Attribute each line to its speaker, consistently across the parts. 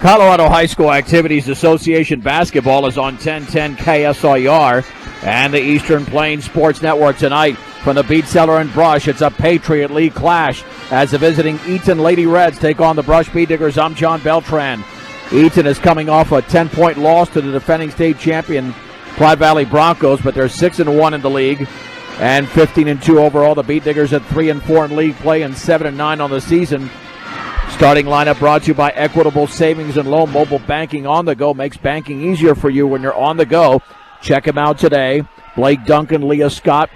Speaker 1: Colorado High School Activities Association basketball is on 1010 KSIR and the Eastern Plains Sports Network tonight. From the Beat Cellar and Brush, it's a Patriot League clash as the visiting Eaton Lady Reds take on the Brush Beat Diggers. I'm John Beltran. Eaton is coming off a 10-point loss to the defending state champion Platte Valley Broncos, but they're 6-1 in the league and 15-2 overall. The Beat Diggers at 3-4 in league play and 7-9 on the season. Starting lineup brought to you by Equitable Savings and Loan. Mobile banking on the go makes banking easier for you when you're on the go. Check them out today. Blake Duncan, Leah Scott,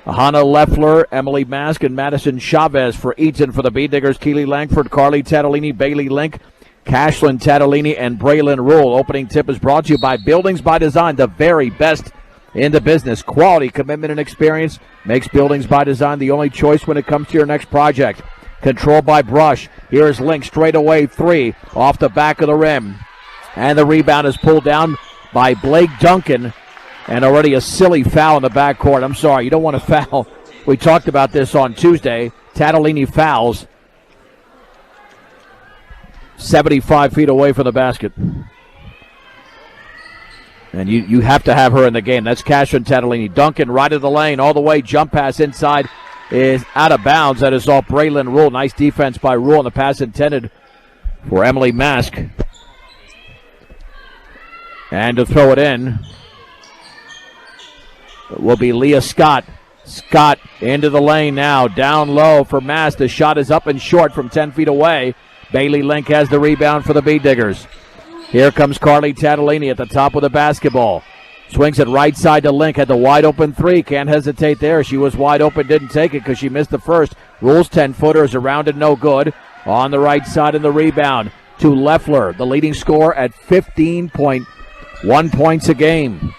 Speaker 1: Hannah Leffler, Emily Mask, and Madison Chavez for Eaton. For the Beat Diggers, Keely Langford, Carly Tatalini, Bailey Link, Cashlyn Tatalini, and Braylon Rule. Opening tip is brought to you by Buildings by Design, the very best in the business. Quality, commitment, and experience makes Buildings by Design the only choice when it comes to your next project. Controlled by Brush. Here is Link straight away, three off the back of the rim. And the rebound is pulled down by Blake Duncan. And already a silly foul in the backcourt. I'm sorry, you don't want to foul. We talked about this on Tuesday. Tatalini fouls 75 feet away from the basket. And you have to have her in the game. That's Cashin Tatalini. Duncan right of the lane, all the way, jump pass inside. Is out of bounds. That is off Braylon Rule. Nice defense by Rule, and the pass intended for Emily Mask. And to throw it in will be Leah Scott. Scott into the lane now. Down low for Mask. The shot is up and short from 10 feet away. Bailey Link has the rebound for the Beat Diggers. Here comes Carly Tatalini at the top of the basketball. Swings it right side to Link. Had the wide open three. Can't hesitate there. She was wide open. Didn't take it because she missed the first. Rules 10-footers around and no good. On the right side in the rebound to Leffler. The leading scorer at 15.1 points a game.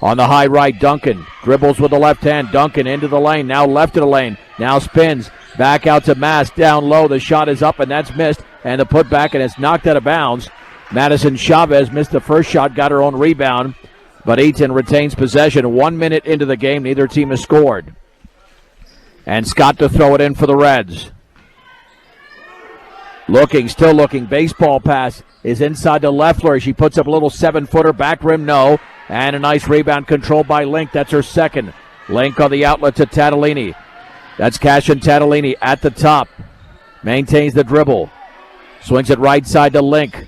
Speaker 1: On the high right, Duncan. Dribbles with the left hand. Duncan into the lane. Now left of the lane. Now spins. Back out to Mask. Down low. The shot is up and that's missed. And the putback and it's knocked out of bounds. Madison Chavez missed the first shot. Got her own rebound. But Eaton retains possession. 1 minute into the game. Neither team has scored. And Scott to throw it in for the Reds. Still looking. Baseball pass is inside to Leffler. She puts up a little 7-footer. Back rim, no. And a nice rebound controlled by Link. That's her second. Link on the outlet to Tatalini. That's Cashin Tatalini at the top. Maintains the dribble. Swings it right side to Link.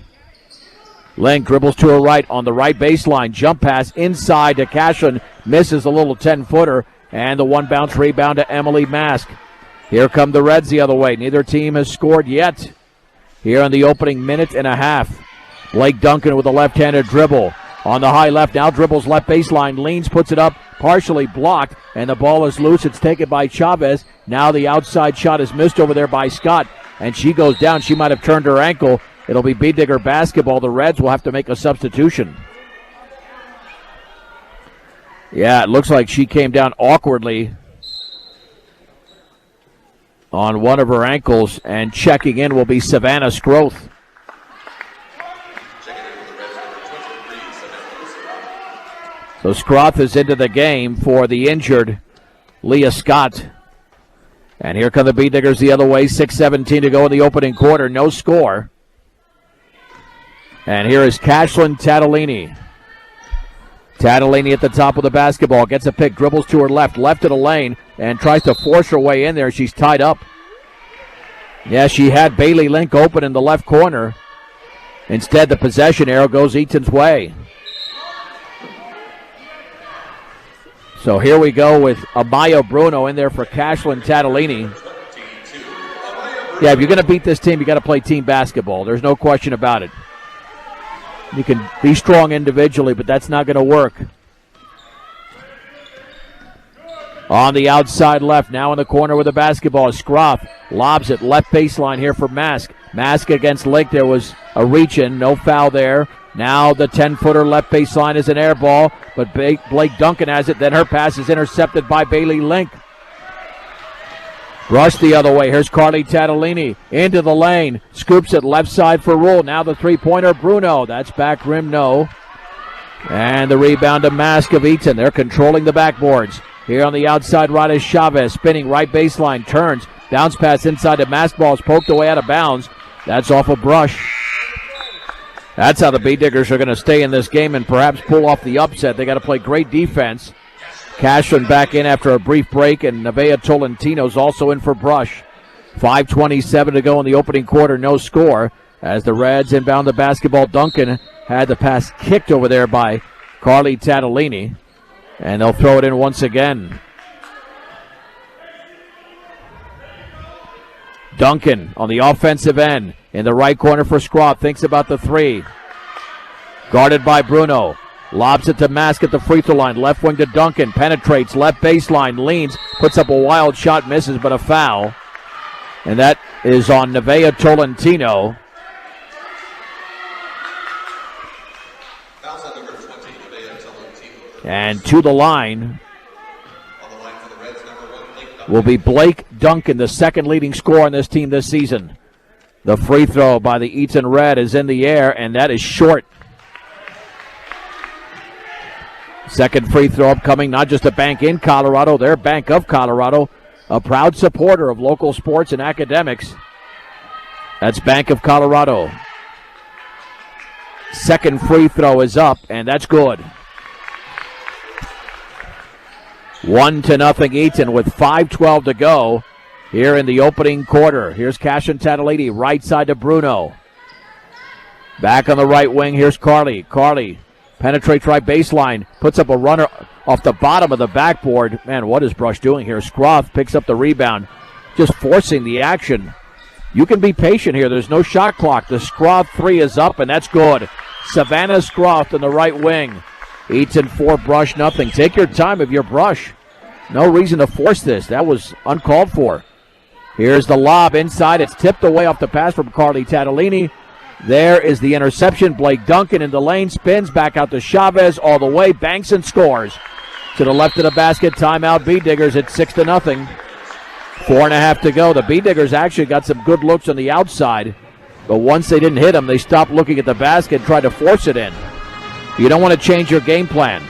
Speaker 1: Link dribbles to her right on the right baseline. Jump pass inside to Cashin. Misses a little 10-footer. And the one bounce rebound to Emily Mask. Here come the Reds the other way. Neither team has scored yet. Here in the opening minute and a half. Blake Duncan with a left-handed dribble. On the high left, now dribbles left baseline. Leans, puts it up, partially blocked. And the ball is loose. It's taken by Chavez. Now the outside shot is missed over there by Scott. And she goes down. She might have turned her ankle. It'll be Beat Digger basketball. The Reds will have to make a substitution. Yeah, it looks like she came down awkwardly on one of her ankles, and checking in will be Savannah Scroth. So Scroth is into the game for the injured Leah Scott. And here come the Beat Diggers the other way. 6:17 to go in the opening quarter. No score. And here is Cashlyn Tatalini. Tatalini at the top of the basketball. Gets a pick, dribbles to her left of the lane, and tries to force her way in there. She's tied up. Yeah, she had Bailey Link open in the left corner. Instead, the possession arrow goes Eaton's way. So here we go with Amaya Bruno in there for Cashlyn Tatalini. Yeah, if you're going to beat this team, you got to play team basketball. There's no question about it. You can be strong individually, but that's not going to work. On the outside left, now in the corner with the basketball, Scroff lobs it, left baseline here for Mask. Mask against Lake, there was a reach-in, no foul there. Now the 10-footer left baseline is an air ball, but Blake Duncan has it, then her pass is intercepted by Bailey Link. Rush the other way. Here's Carly Tatalini into the lane. Scoops it left side for Rule. Now the three-pointer, Bruno. That's back rim, no. And the rebound to Mask of Eaton. They're controlling the backboards. Here on the outside right is Chavez. Spinning right baseline. Turns. Bounce pass inside to Mask. Ball is poked away out of bounds. That's off a brush. That's how the B-Diggers are going to stay in this game and perhaps pull off the upset. They got to play great defense. Cashman back in after a brief break, and Nevaeh Tolentino's also in for Brush. 5:27 to go in the opening quarter, no score. As the Reds inbound the basketball, Duncan had the pass kicked over there by Carly Tatalini, and they'll throw it in once again. Duncan on the offensive end in the right corner for Scroff, thinks about the three. Guarded by Bruno. Lobs it to Mask at the free throw line. Left wing to Duncan. Penetrates left baseline. Leans. Puts up a wild shot. Misses, but a foul. And that is on Nevaeh Tolentino.
Speaker 2: Foul's on number 20, Nevaeh Tolentino.
Speaker 1: And to the line
Speaker 2: On the line for the Reds, number 1, Blake Duncan.
Speaker 1: will be Blake Duncan, the second leading scorer on this team this season. The free throw by the Eaton Red is in the air, and that is short. Second free throw upcoming, not just a bank in Colorado, they're Bank of Colorado, a proud supporter of local sports and academics. That's Bank of Colorado. Second free throw is up, and that's good. 1-0 Eaton with 5:12 to go here in the opening quarter. Here's Cashin Tatalini, right side to Bruno. Back on the right wing, here's Carly. Carly penetrates right baseline, puts up a runner off the bottom of the backboard. Man, what is Brush doing here? Scroff picks up the rebound, just forcing the action. You can be patient here. There's no shot clock. The Scroff three is up, and that's good. Savannah Scroff in the right wing. Eaton 4, Brush nothing. Take your time if you're Brush. No reason to force this. That was uncalled for. Here's the lob inside. It's tipped away off the pass from Carly Tatalini. There is the interception. Blake Duncan in the lane, spins back out to Chavez all the way, banks and scores. To the left of the basket, timeout B-Diggers at 6-0. 4.5 to go. The B-Diggers actually got some good looks on the outside, but once they didn't hit them, they stopped looking at the basket and tried to force it in. You don't want to change your game plan.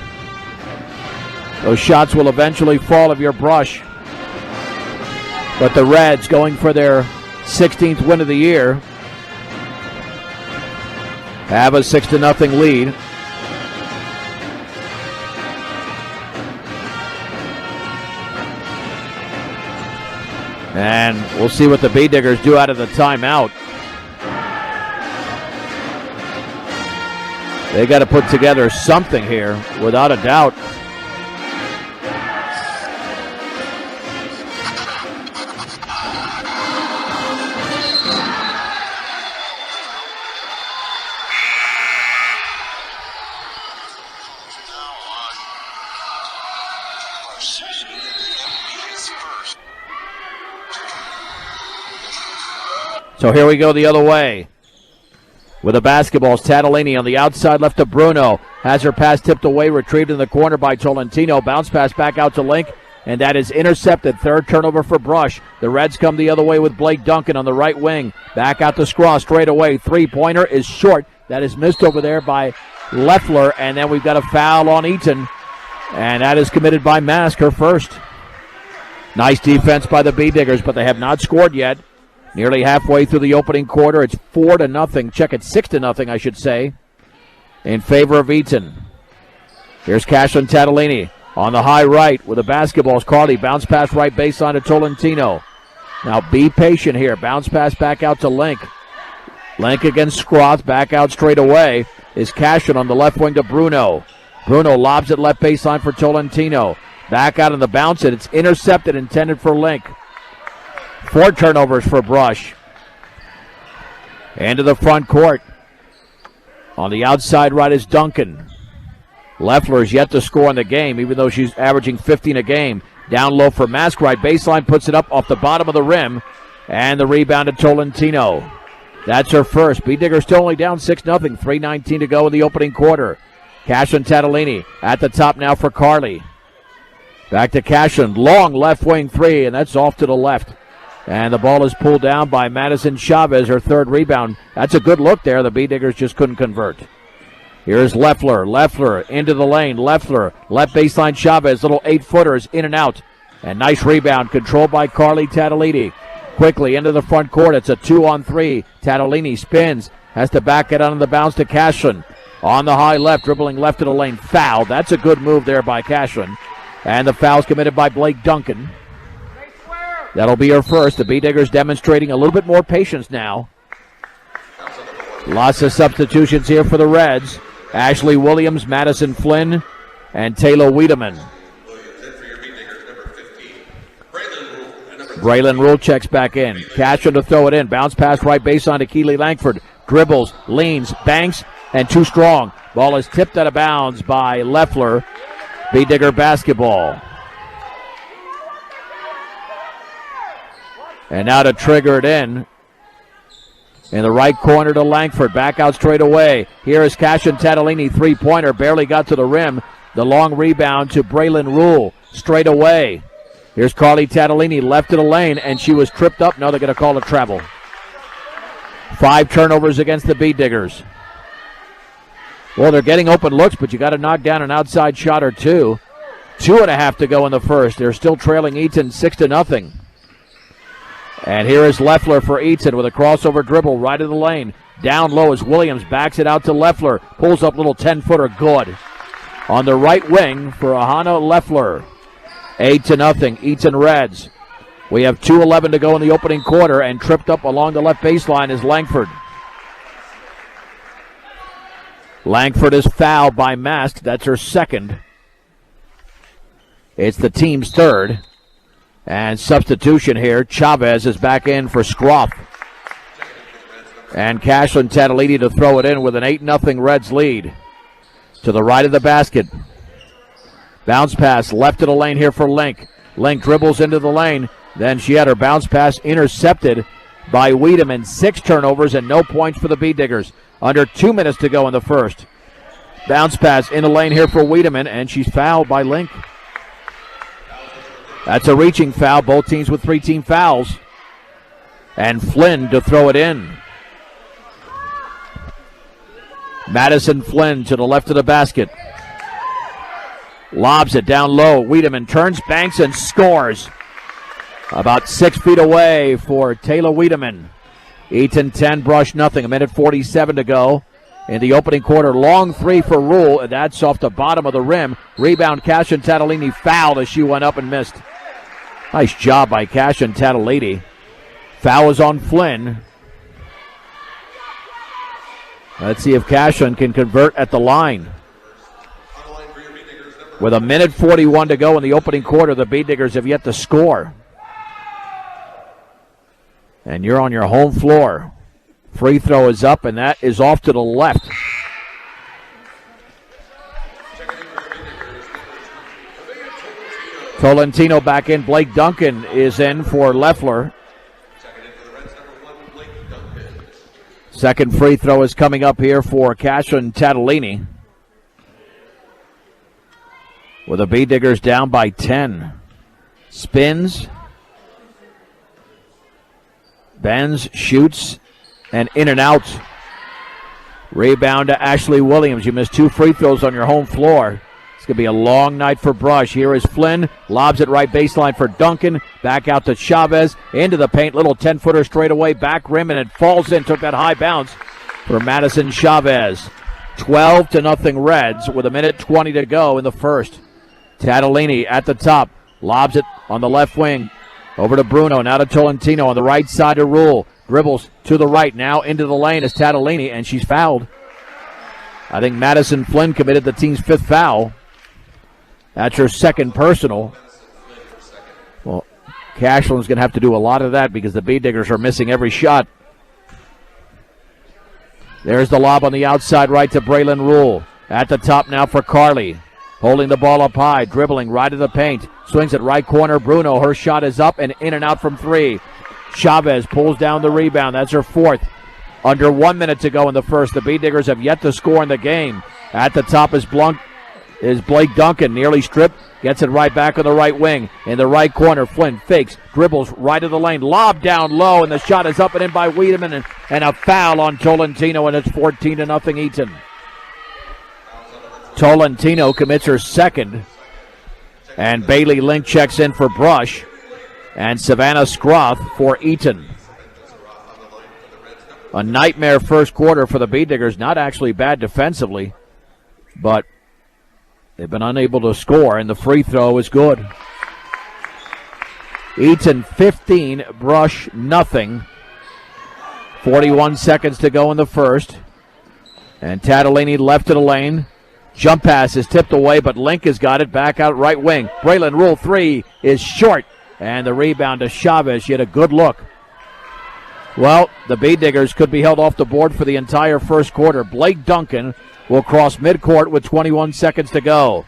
Speaker 1: Those shots will eventually fall if you're Brush. But the Reds going for their 16th win of the year have a 6-0 lead. And we'll see what the B-Diggers do out of the timeout. They got to put together something here, without a doubt. So here we go the other way. With the basketballs, Tatalini on the outside left to Bruno. Has her pass tipped away, retrieved in the corner by Tolentino. Bounce pass back out to Link, and that is intercepted. Third turnover for Brush. The Reds come the other way with Blake Duncan on the right wing. Back out to Scraw straight away. Three-pointer is short. That is missed over there by Leffler, and then we've got a foul on Eaton, and that is committed by Mask, her first. Nice defense by the B-Diggers, but they have not scored yet. Nearly halfway through the opening quarter, it's 4-0. Check it, 6-0, I should say, in favor of Eaton. Here's Cashlin Tatalini on the high right with the basketballs. Carly, bounce pass right baseline to Tolentino. Now be patient here. Bounce pass back out to Link. Link against Scroth, back out straight away is Cashlin on the left wing to Bruno. Bruno lobs it left baseline for Tolentino. Back out on the bounce, and it's intercepted, intended for Link. 4 turnovers for Brush. Into the front court. On the outside right is Duncan. Leffler is yet to score in the game, even though she's averaging 15 a game. Down low for Mask, right baseline, puts it up off the bottom of the rim. And the rebound to Tolentino. That's her first. B-Digger still only down 6-0. 3:19 to go in the opening quarter. Cashin Tatalini at the top now for Carly. Back to Cashin. Long left wing three, and that's off to the left. And the ball is pulled down by Madison Chavez, her third rebound. That's a good look there. The B-Diggers just couldn't convert. Here's Leffler. Leffler into the lane. Leffler, left baseline Chavez. Little 8-footers in and out. And nice rebound controlled by Carly Tatalini. quickly into the front court. It's a 2-on-3. Tadolini spins, has to back it on the bounce to Cashlin. On the high left, dribbling left of the lane, foul. That's a good move there by Cashlin. And the foul's committed by Blake Duncan. That'll be her first. The B-Diggers demonstrating a little bit more patience now. Lots of substitutions here for the Reds. Ashley Williams, Madison Flynn, and Taylor Wiedemann. Braylon Rule checks back in. Cashlin to throw it in. Bounce pass right baseline to Keely Langford. Dribbles, leans, banks, and too strong. Ball is tipped out of bounds by Leffler. B-Digger basketball. And now to trigger it in the right corner to Langford. Back out straight away. Here is Cashin Tadolini, three-pointer. Barely got to the rim. The long rebound to Braylon Rule. Straight away. Here's Carly Tadolini, left of the lane, and she was tripped up. Now they're going to call a travel. 5 turnovers against the B-Diggers. Well, they're getting open looks, but you got to knock down an outside shot or two. 2.5 to go in the first. They're still trailing Eaton 6-0. And here is Leffler for Eaton with a crossover dribble right of the lane. Down low as Williams backs it out to Leffler. Pulls up little 10-footer good. On the right wing for Ahana Leffler. 8-0, Eaton Reds. We have 2:11 to go in the opening quarter, and tripped up along the left baseline is Langford. Langford is fouled by Mask. That's her second. It's the team's third. And substitution here. Chavez is back in for Scroff. And Cashlin Tadolini to throw it in with an 8-0 Reds lead. To the right of the basket. Bounce pass left of the lane here for Link. Link dribbles into the lane. Then she had her bounce pass intercepted by Wiedemann. 6 turnovers and no points for the B-Diggers. Under 2 minutes to go in the first. Bounce pass in the lane here for Wiedemann, and she's fouled by Link. That's a reaching foul. Both teams with 3 team fouls. And Flynn to throw it in. Madison Flynn to the left of the basket. Lobs it down low. Wiedemann turns, banks, and scores. About 6 feet away for Taylor Wiedemann. Eaton 10, Brush nothing. 1:47 to go in the opening quarter. Long 3 for Rule, and that's off the bottom of the rim. Rebound, Cashin Tadolini fouled as she went up and missed. Nice job by Cashin Tadolini. Foul is on Flynn. Let's see if Cashin can convert at the line. With 1:41 to go in the opening quarter, the B-Diggers have yet to score. And you're on your home floor. Free throw is up, and that is off to the left. Tolentino back in. Blake Duncan is in for Leffler. Second free throw is coming up here for Cashin Tadolini. With the B-Diggers down by 10. Spins. Bends, shoots, and in and out. Rebound to Ashley Williams. You missed 2 free throws on your home floor. It's going to be a long night for Brush. Here is Flynn. Lobs it right baseline for Duncan. Back out to Chavez. Into the paint. Little 10-footer straight away. Back rim, and it falls in. Took that high bounce for Madison Chavez. 12-0 Reds with 1:20 to go in the first. Tadolini at the top. Lobs it on the left wing. Over to Bruno. Now to Tolentino on the right side of Rule. Dribbles to the right. Now into the lane is Tadolini, and she's fouled. I think Madison Flynn committed the team's 5th foul. That's her second personal. Well, Cashlin's going to have to do a lot of that because the B-Diggers are missing every shot. There's the lob on the outside right to Braylon Rule. At the top now for Carly. Holding the ball up high, dribbling right to the paint. Swings it right corner. Bruno, her shot is up and in and out from 3. Chavez pulls down the rebound. That's her 4th. Under 1 minute to go in the first. The B-Diggers have yet to score in the game. At the top is Blake Duncan. Nearly stripped. Gets it right back on the right wing. In the right corner, Flynn fakes. Dribbles right of the lane. Lob down low, and the shot is up and in by Wiedemann. And a foul on Tolentino, and it's 14-0 Eaton. Tolentino commits her second. And Bailey Link checks in for Brush. and Savannah Scroth for Eaton. A nightmare first quarter for the Bee Diggers. Not actually bad defensively, but they've been unable to score, and the free throw is good. Eaton 15, Brush nothing. 41 seconds to go in the first. And Tatalini left to the lane. Jump pass is tipped away, but Link has got it back out right wing. Braylon Rule 3 is short. And the rebound to Chavez. She had a good look. Well, the Bee Diggers could be held off the board for the entire first quarter. Blake Duncan will cross midcourt with 21 seconds to go.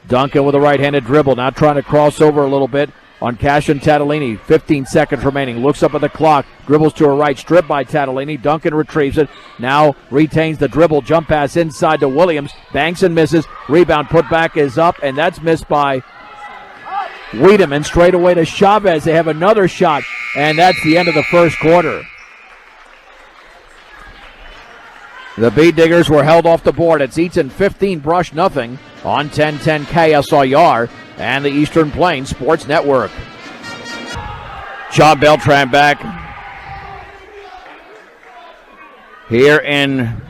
Speaker 1: Duncan with a right-handed dribble. Now trying to cross over a little bit on Cashin Tatalini. 15 seconds remaining. Looks up at the clock. Dribbles to her right. Stripped by Tatalini. Duncan retrieves it. Now retains the dribble. Jump pass inside to Williams. Banks and misses. Rebound put back is up, and that's missed by Wiedemann. Straight away to Chavez. They have another shot, and that's the end of the first quarter. The Bee Diggers were held off the board. It's Eaton 15, Brush nothing on 1010 KSIR and the Eastern Plains Sports Network. John Beltran back here in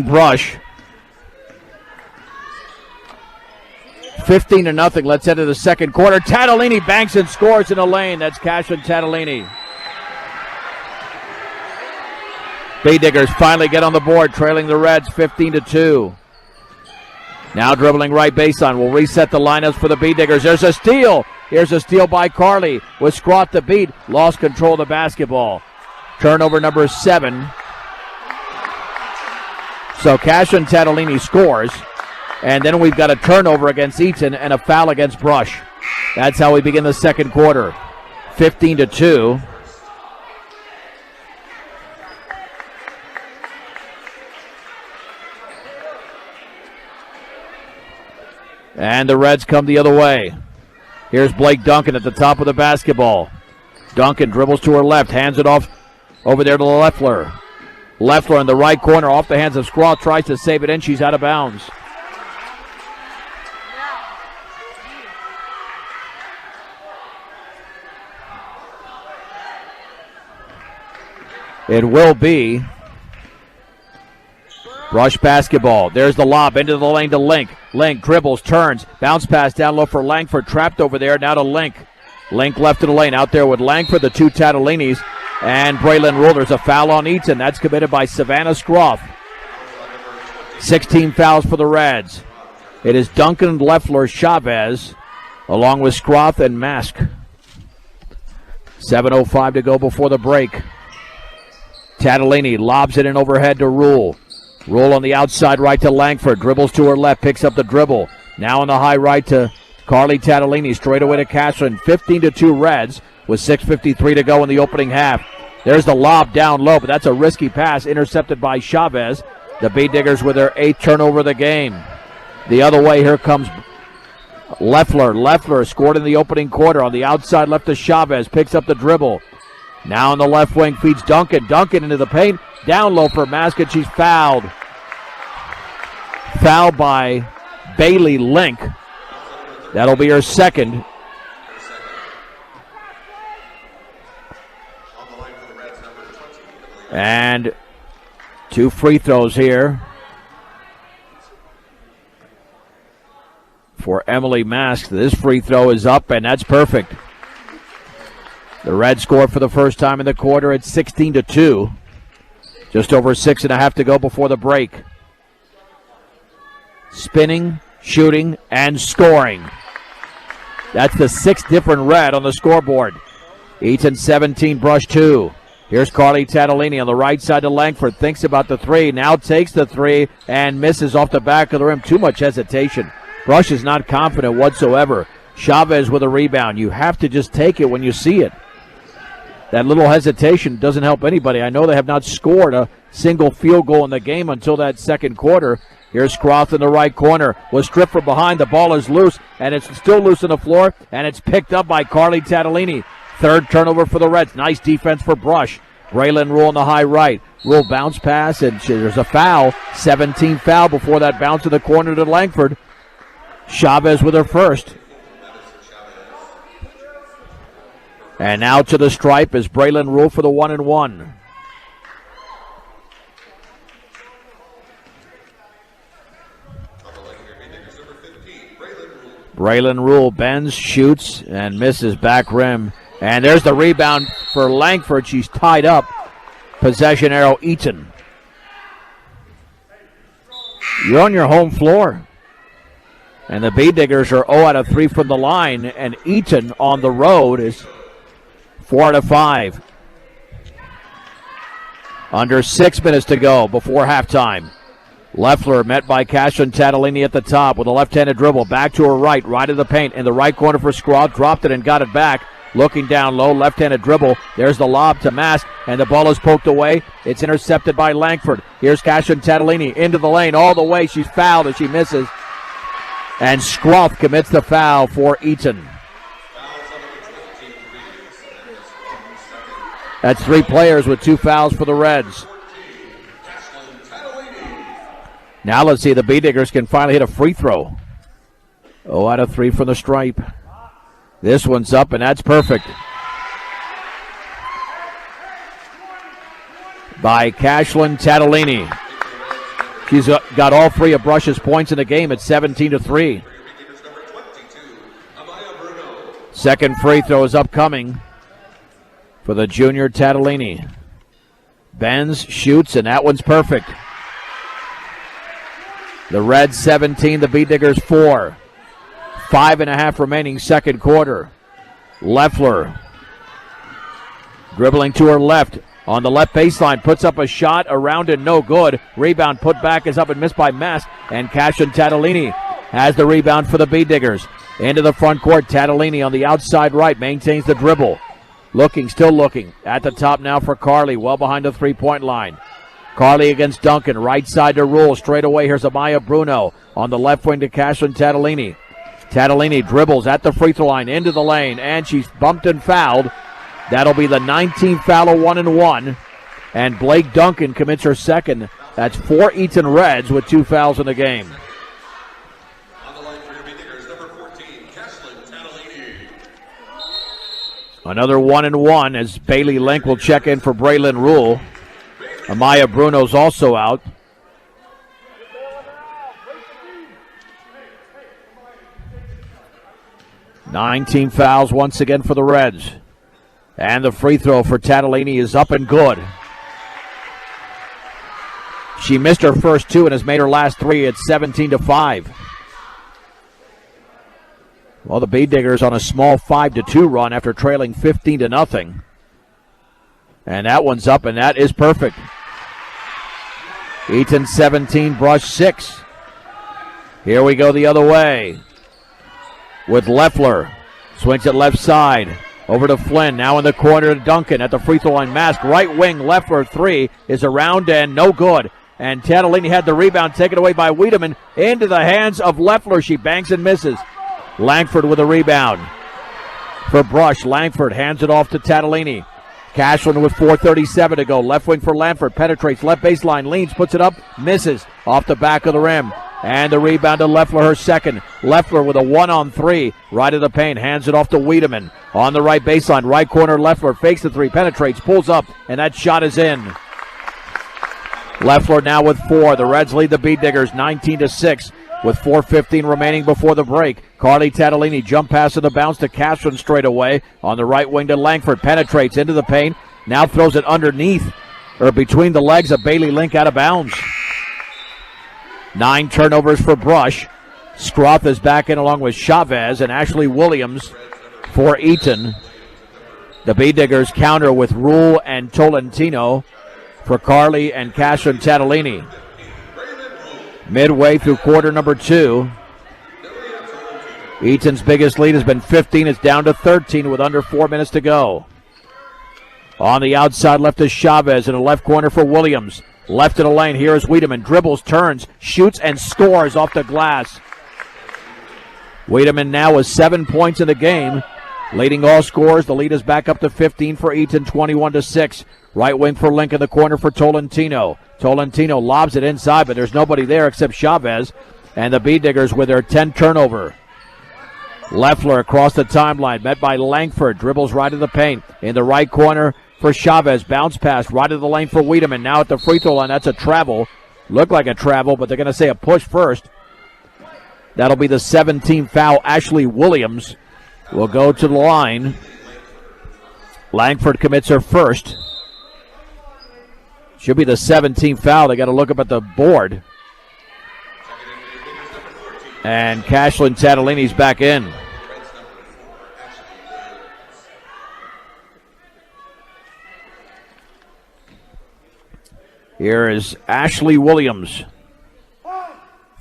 Speaker 1: Brush. 15-0. Let's head to the second quarter. Tatalini banks and scores in the lane. That's Cashin Tatalini. Bee Diggers finally get on the board, trailing the Reds 15-2. Now dribbling right baseline. Will reset the lineups for the Bee Diggers. There's a steal. Here's a steal by Carly with Scroth to beat. Lost control of the basketball. Turnover number 7. So Cashin Tatalini scores. And then we've got a turnover against Eaton and a foul against Brush. That's how we begin the second quarter. 15-2. And the Reds come the other way. Here's Blake Duncan at the top of the basketball. Duncan dribbles to her left, hands it off over there to Leffler. Leffler in the right corner off the hands of Scroth, tries to save it in. She's out of bounds. It will be Brush basketball. There's the lob into the lane to Link. Link dribbles, turns, bounce pass down low for Langford. Trapped over there, now to Link. Link left to the lane, out there with Langford, the two Tatalinis, and Braylon Rule. There's a foul on Eaton. That's committed by Savannah Scroth. 16 fouls for the Reds. It is Duncan, Leffler, Chavez, along with Scroth and Mask. 7:05 to go before the break. Tatalini lobs it in overhead to Rule. Rule on the outside right to Langford. Dribbles to her left, picks up the dribble. Now on the high right to Carly Tatalini. Straight away to Cashman. 15-2 Reds with 6:53 to go in the opening half. There's the lob down low, but that's a risky pass intercepted by Chavez. The Bee Diggers with their 8th turnover of the game. The other way, here comes Leffler. Leffler scored in the opening quarter on the outside left to Chavez. Picks up the dribble. Now on the left wing feeds Duncan. Duncan into the paint. Down low for Mascot. She's fouled. Fouled by Bailey Link. That'll be her second. And 2 free throws here for Emily Mask. This free throw is up, and that's perfect. The Reds scored for the first time in the quarter at 16-2. Just over 6.5 to go before the break. Spinning, shooting, and scoring. That's the 6th different Red on the scoreboard. Eaton 17, Brush 2. Here's Carly Tatalini on the right side to Langford. Thinks about the 3. Now takes the 3 and misses off the back of the rim. Too much hesitation. Brush is not confident whatsoever. Chavez with a rebound. You have to just take it when you see it. That little hesitation doesn't help anybody. I know they have not scored a single field goal in the game until that second quarter. Here's Scroth in the right corner. Was stripped from behind. The ball is loose, and it's still loose on the floor, and it's picked up by Carly Tatalini. 3rd turnover for the Reds. Nice defense for Brush. Braylon Rule on the high right. Rule bounce pass, and there's a foul. 17 foul before that bounce in the corner to Langford. Chavez with her first. And now to the stripe is Braylon Rule for the 1-1. Braylon Rule bends, shoots, and misses back rim. And there's the rebound for Langford. She's tied up. Possession arrow, Eaton. You're on your home floor. And the Bee Diggers are 0 out of 3 from the line. And Eaton on the road is 4 out of 5. Under 6 minutes to go before halftime. Leffler met by Cashin Tatalini at the top with a left-handed dribble. Back to her right of the paint. In the right corner for Scraw. Dropped it and got it back. Looking down low, left-handed dribble. There's the lob to Mask, and the ball is poked away. It's intercepted by Langford. Here's Cashin Tatalini into the lane all the way. She's fouled as she misses. And Scroff commits the foul for Eaton. That's 3 players with 2 fouls for the Reds. Now let's see if the Bee Diggers can finally hit a free throw. 0 out of 3 from the stripe. This one's up, and that's perfect. By Cashlin Tatalini. She's got all 3 of Brush's points in the game at 17-3. Second free throw is upcoming for the junior Tatalini. Bends, shoots, and that one's perfect. The Reds 17, the Bee Diggers 4. 5.5 remaining second quarter. Leffler dribbling to her left on the left baseline, puts up a shot around and no good. Rebound put back is up and missed by Mast, and Cashin Tatalini has the rebound for the Bee Diggers. Into the front court, Tatalini on the outside right maintains the dribble. Still looking. At the top now for Carly, well behind the three-point line. Carly against Duncan, right side to Rule. Straight away, here's Amaya Bruno on the left wing to Cashin Tatalini. Tatalini dribbles at the free throw line into the lane, and she's bumped and fouled. That'll be the 19th foul of 1-1. And Blake Duncan commits her second. That's 4 Eaton Reds with 2 fouls in the game.
Speaker 2: On the line for your Bee Diggers, number 14, Cashlin Tatalini.
Speaker 1: Another 1-1 as Bailey Link will check in for Braylon Rule. Amaya Bruno's also out. Nine-team fouls once again for the Reds. And the free throw for Tatalini is up and good. She missed her first 2 and has made her last 3 at 17-5. Well, the Bee Diggers on a small 5-2 run after trailing 15-0. And that one's up, and that is perfect. Eaton 17, Brush 6. Here we go the other way with Leffler. Swings it left side. Over to Flynn. Now in the corner to Duncan at the free throw line. Mask right wing. Leffler 3 is around and no good. And Tatalini had the rebound taken away by Wiedemann into the hands of Leffler. She banks and misses. Langford with a rebound for Brush. Langford hands it off to Tatalini. Cashlin with 4:37 to go. Left wing for Langford. Penetrates left baseline. Leans. Puts it up. Misses. Off the back of the rim. And the rebound to Leffler, her second. Leffler with a 1-on-3. Right of the paint. Hands it off to Wiedemann. On the right baseline. Right corner. Leffler fakes the 3. Penetrates. Pulls up. And that shot is in. Leffler now with 4. The Reds lead the Bee Diggers 19-6. With 4:15 remaining before the break. Carly Tatalini jump pass in the bounce to Castron straight away. On the right wing to Langford. Penetrates into the paint. Now throws it underneath or between the legs of Bailey Link out of bounds. 9 turnovers for Brush. Scroff is back in along with Chavez and Ashley Williams for Eaton. The Bee Diggers counter with Rule and Tolentino for Carly and Castron Tatalini. Midway through quarter number 2. Eaton's biggest lead has been 15. It's down to 13 with under 4 minutes to go. On the outside left is Chavez in the left corner for Williams. Left of the lane, here is Wiedemann. Dribbles, turns, shoots, and scores off the glass. Wiedemann now with 7 points in the game. Leading all scorers. The lead is back up to 15 for Eaton, 21-6. Right wing for Link in the corner for Tolentino. Tolentino lobs it inside, but there's nobody there except Chavez. And the Bee Diggers with their 10th turnover. Leffler across the timeline, met by Langford, dribbles right to the paint. In the right corner for Chavez, bounce pass right to the lane for Wiedemann. Now at the free throw line, that's a travel. Looked like a travel, but they're going to say a push first. That'll be the 17th foul. Ashley Williams will go to the line. Langford commits her first. Should be the 17th foul. They got to look up at the board. And Cashlyn Tatalini's back in. Here is Ashley Williams.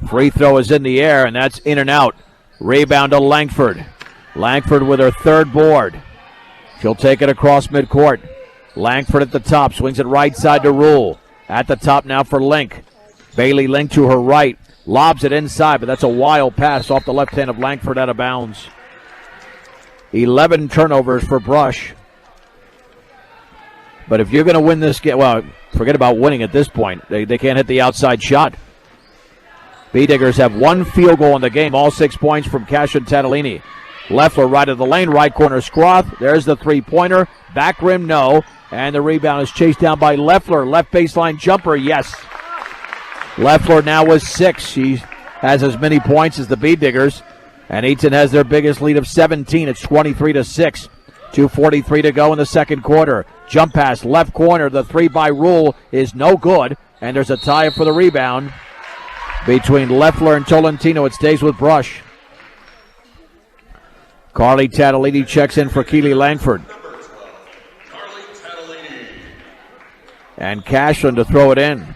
Speaker 1: Free throw is in the air, and that's in and out. Rebound to Langford. Langford with her third board. She'll take it across midcourt. Langford at the top, swings it right side to Rule. At the top now for Link. Bailey Link to her right. Lobs it inside, but that's a wild pass off the left hand of Langford out of bounds. 11 turnovers for Brush. But if you're going to win this game, well, forget about winning at this point. They can't hit the outside shot. Bee Diggers have one field goal in the game, all 6 points from Cashin Tatalini. Leffler right of the lane, right corner Scroth. There's the three-pointer. Back rim, no. And the rebound is chased down by Leffler. Left baseline jumper, yes. Leffler now with 6. She has as many points as the Bee Diggers. And Eaton has their biggest lead of 17. It's 23-6. 2:43 to go in the second quarter. Jump pass, left corner. The three by Rule is no good. And there's a tie for the rebound between Leffler and Tolentino. It stays with Brush. Carly Tatalini checks in for Keely Langford. And Cashlin to throw it in.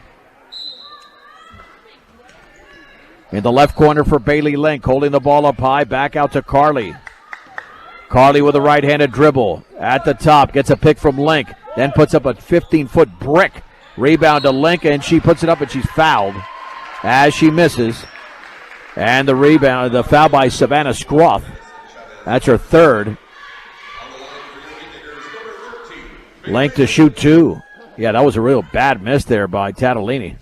Speaker 1: In the left corner for Bailey Link, holding the ball up high, back out to Carly. Carly with a right-handed dribble. At the top, gets a pick from Link, then puts up a 15-foot brick. Rebound to Link, and she puts it up, and she's fouled as she misses. And the rebound, the foul by Savannah Scroff. That's her third. Link to shoot two. Yeah, that was a real bad miss there by Tatalini.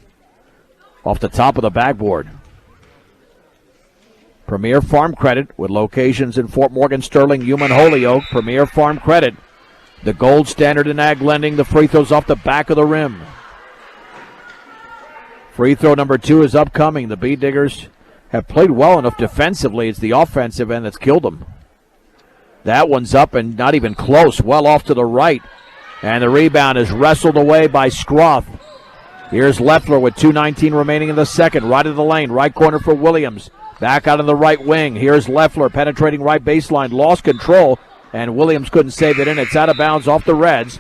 Speaker 1: Off the top of the backboard. Premier Farm Credit with locations in Fort Morgan, Sterling, Yuma, and Holyoke. Premier Farm Credit, the gold standard in ag lending. The free throw's off the back of the rim. Free throw number 2 is upcoming. The Bee Diggers have played well enough defensively. It's the offensive end that's killed them. That one's up and not even close. Well off to the right. And the rebound is wrestled away by Scroth. Here's Leffler with 2:19 remaining in the second. Right of the lane. Right corner for Williams. Back out of the right wing. Here's Leffler penetrating right baseline. Lost control. And Williams couldn't save it in. It's out of bounds off the Reds.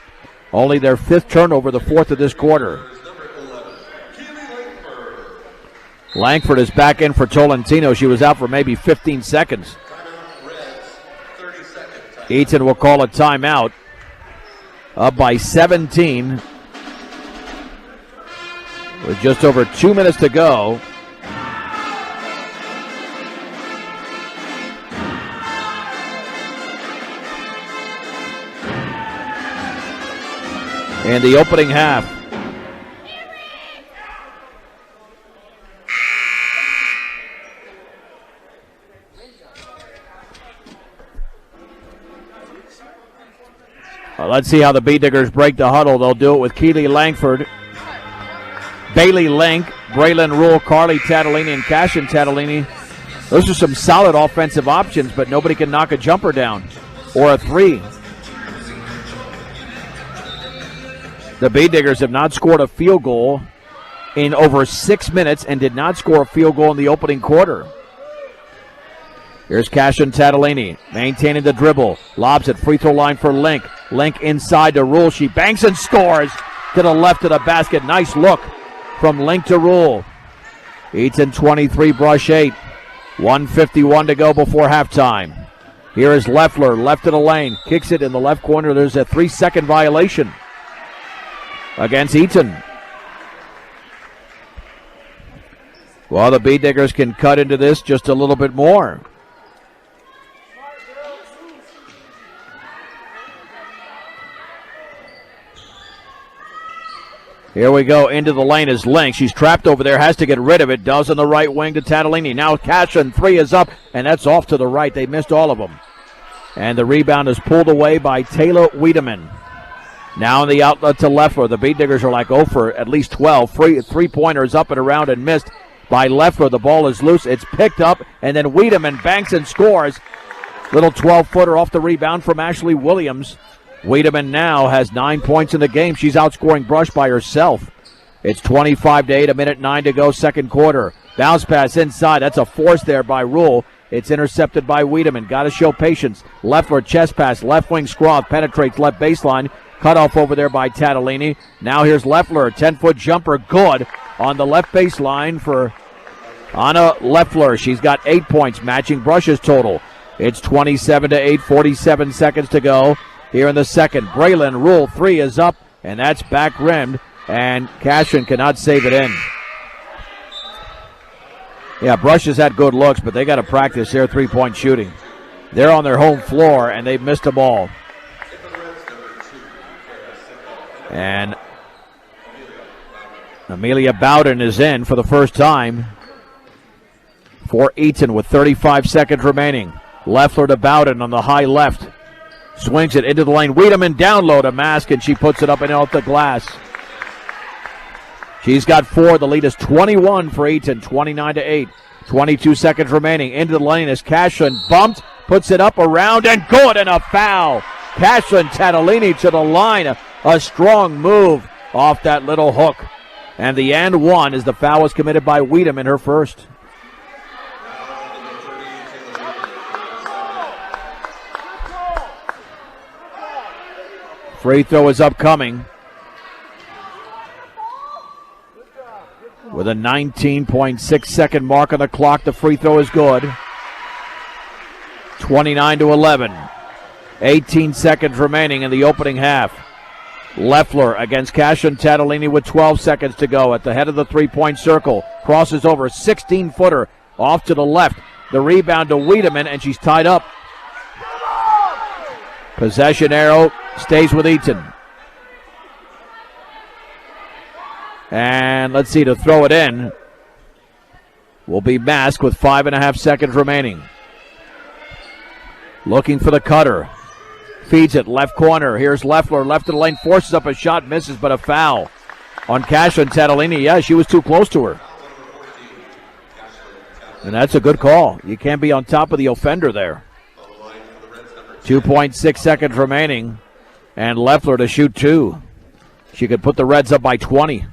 Speaker 1: Only their 5th turnover, the 4th of this quarter. Langford is back in for Tolentino. She was out for maybe 15 seconds. Eaton will call a timeout. Up by 17. With just over 2 minutes to go. In the opening half. Let's see how the Bee Diggers break the huddle. They'll do it with Keely Langford, Bailey Link, Braylon Rule, Carly Tatalini, and Cashin Tatalini. Those are some solid offensive options, but nobody can knock a jumper down or a three. The Bee Diggers have not scored a field goal in over 6 minutes and did not score a field goal in the opening quarter. Here's Cashin Tatalini maintaining the dribble. Lobs at free throw line for Link. Link inside to Rule. She banks and scores to the left of the basket. Nice look from Link to Rule. Eaton 23, Brush 8. 1:51 to go before halftime. Here is Leffler, left of the lane. Kicks it in the left corner. There's a 3-second violation against Eaton. Well, the Bee Diggers can cut into this just a little bit more. Here we go. Into the lane is Link. She's trapped over there. Has to get rid of it. Does on the right wing to Tatalini. Now Cashin. 3 is up, and that's off to the right. They missed all of them. And the rebound is pulled away by Taylor Wiedemann. Now in the outlet to Leffler. The Beat Diggers are like 0 for at least 12. Three-pointers up and around and missed by Leffler. The ball is loose. It's picked up, and then Wiedemann banks and scores. Little 12-footer off the rebound from Ashley Williams. Wiedemann now has 9 points in the game. She's outscoring Brush by herself. It's 25-8, 1:09 to go, second quarter. Bounce pass inside. That's a force there by Rule. It's intercepted by Wiedemann. Got to show patience. Leffler chest pass. Left wing scrawl. Penetrates left baseline. Cut off over there by Tatalini. Now here's Leffler. 10-foot jumper. Good on the left baseline for Anna Leffler. She's got 8 points, matching Brush's total. It's 27-8, 47 seconds to go here in the second. Braylon Rule 3 is up, and that's back rimmed, and Cashin cannot save it in. Yeah, Brush has had good looks, but they got to practice their three-point shooting. They're on their home floor, and they've missed them all. And Amelia Bowden is in for the first time for Eaton with 35 seconds remaining. Leffler to Bowden on the high left. Swings it into the lane. Wiedemann down low to Mask, and she puts it up and off the glass. She's got 4. The lead is 21 for Eaton, 29-8. 22 seconds remaining. Into the lane is Cashin. Bumped, puts it up around, and good, and a foul. Cashin Tatalini to the line. A strong move off that little hook. And the and one as the foul was committed by Wiedemann, her first. Free throw is upcoming. With a 19.6 second mark on the clock, the free throw is good. 29-11. 18 seconds remaining in the opening half. Leffler against Cashin Tatalini with 12 seconds to go at the head of the three-point circle. Crosses over, 16-footer off to the left. The rebound to Wiedemann, and she's tied up. Possession arrow stays with Eaton. And let's see, to throw it in will be Mask with 5.5 seconds remaining. Looking for the cutter. Feeds it, left corner. Here's Leffler, left of the lane, forces up a shot, misses, but a foul on Cashin Tatalini. Yeah, she was too close to her. And that's a good call. You can't be on top of the offender there. 2.6 seconds remaining. And Leffler to shoot 2. She could put the Reds up by 20.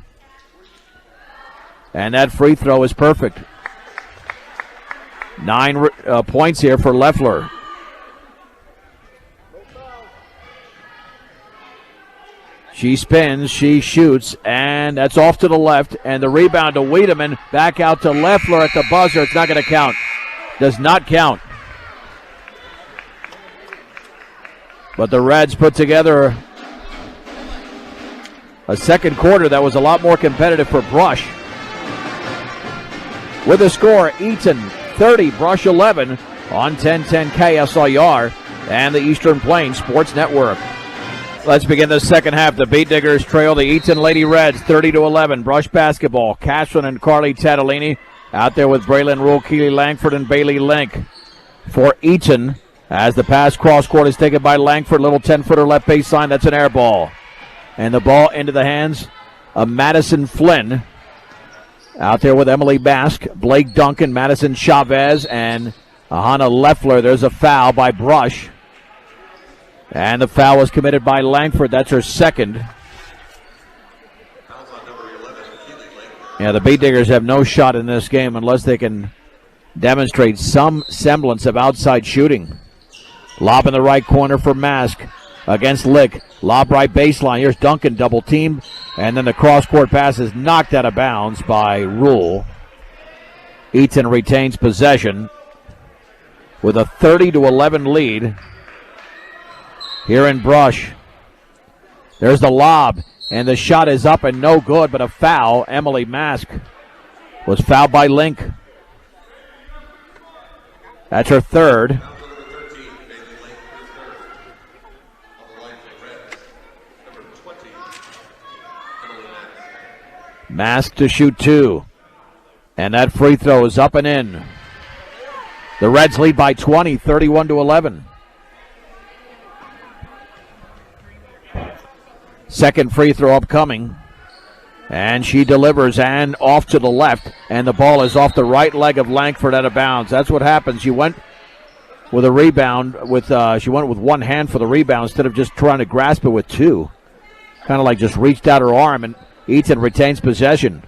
Speaker 1: And that free throw is perfect. 9 points here for Leffler. She spins, she shoots, and that's off to the left. And the rebound to Wiedemann, back out to Leffler at the buzzer. It's not going to count. Does not count. But the Reds put together a second quarter that was a lot more competitive for Brush. With the score, Eaton 30, Brush 11 on 1010 KSIR and the Eastern Plains Sports Network. Let's begin the second half. The Beat Diggers trail the Eaton Lady Reds 30-11. Brush basketball. Cashin and Carly Tatalini out there with Braylon Rule, Keely Langford, and Bailey Link. For Eaton, as the pass cross court is taken by Langford, little 10-footer left baseline. That's an air ball. And the ball into the hands of Madison Flynn. Out there with Emily Mask, Blake Duncan, Madison Chavez, and Hannah Leffler. There's a foul by Brush. And the foul was committed by Langford. That's her second. Yeah, the Beat Diggers have no shot in this game unless they can demonstrate some semblance of outside shooting. Lob in the right corner for Mask against Lick. Lob right baseline. Here's Duncan, double team. And then the cross-court pass is knocked out of bounds by Rule. Eaton retains possession with a 30-11 lead here in Brush. There's the lob, and the shot is up and no good, but a foul. Emily Mask was fouled by Link. That's her third. Mask to shoot 2. And that free throw is up and in. The Reds lead by 20, 31-11. Second free throw upcoming. And she delivers and off to the left. And the ball is off the right leg of Langford out of bounds. That's what happens. She went with a rebound. She went with one hand for the rebound instead of just trying to grasp it with two. Kind of like just reached out her arm, and Eaton retains possession.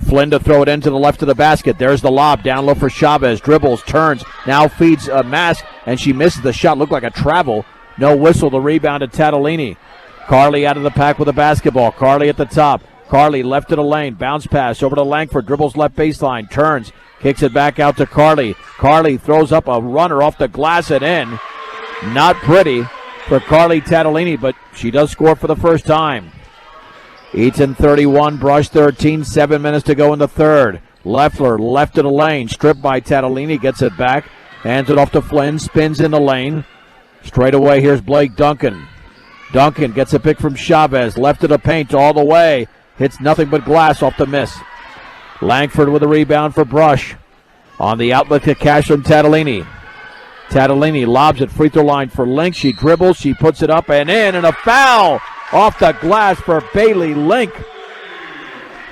Speaker 1: Flynn to throw it into the left of the basket. There's the lob. Down low for Chavez. Dribbles, turns, now feeds Mask, and she misses the shot. Looked like a travel. No whistle. The rebound to Tatalini. Carly out of the pack with the basketball. Carly at the top. Carly left to the lane. Bounce pass over to Langford. Dribbles left baseline. Turns. Kicks it back out to Carly. Carly throws up a runner off the glass and in. Not pretty for Carly Tatalini, but she does score for the first time. Eaton 31, Brush 13, 7 minutes to go in the third. Leffler left to the lane, stripped by Tatalini, gets it back, hands it off to Flynn, spins in the lane. Straight away, here's Blake Duncan. Duncan gets a pick from Chavez, left to the paint all the way, hits nothing but glass off the miss. Langford with a rebound for Brush. On the outlet to Cashlin Tatalini. Tatalini lobs it, free throw line for Link. She dribbles, she puts it up and in, and a foul off the glass for Bailey Link.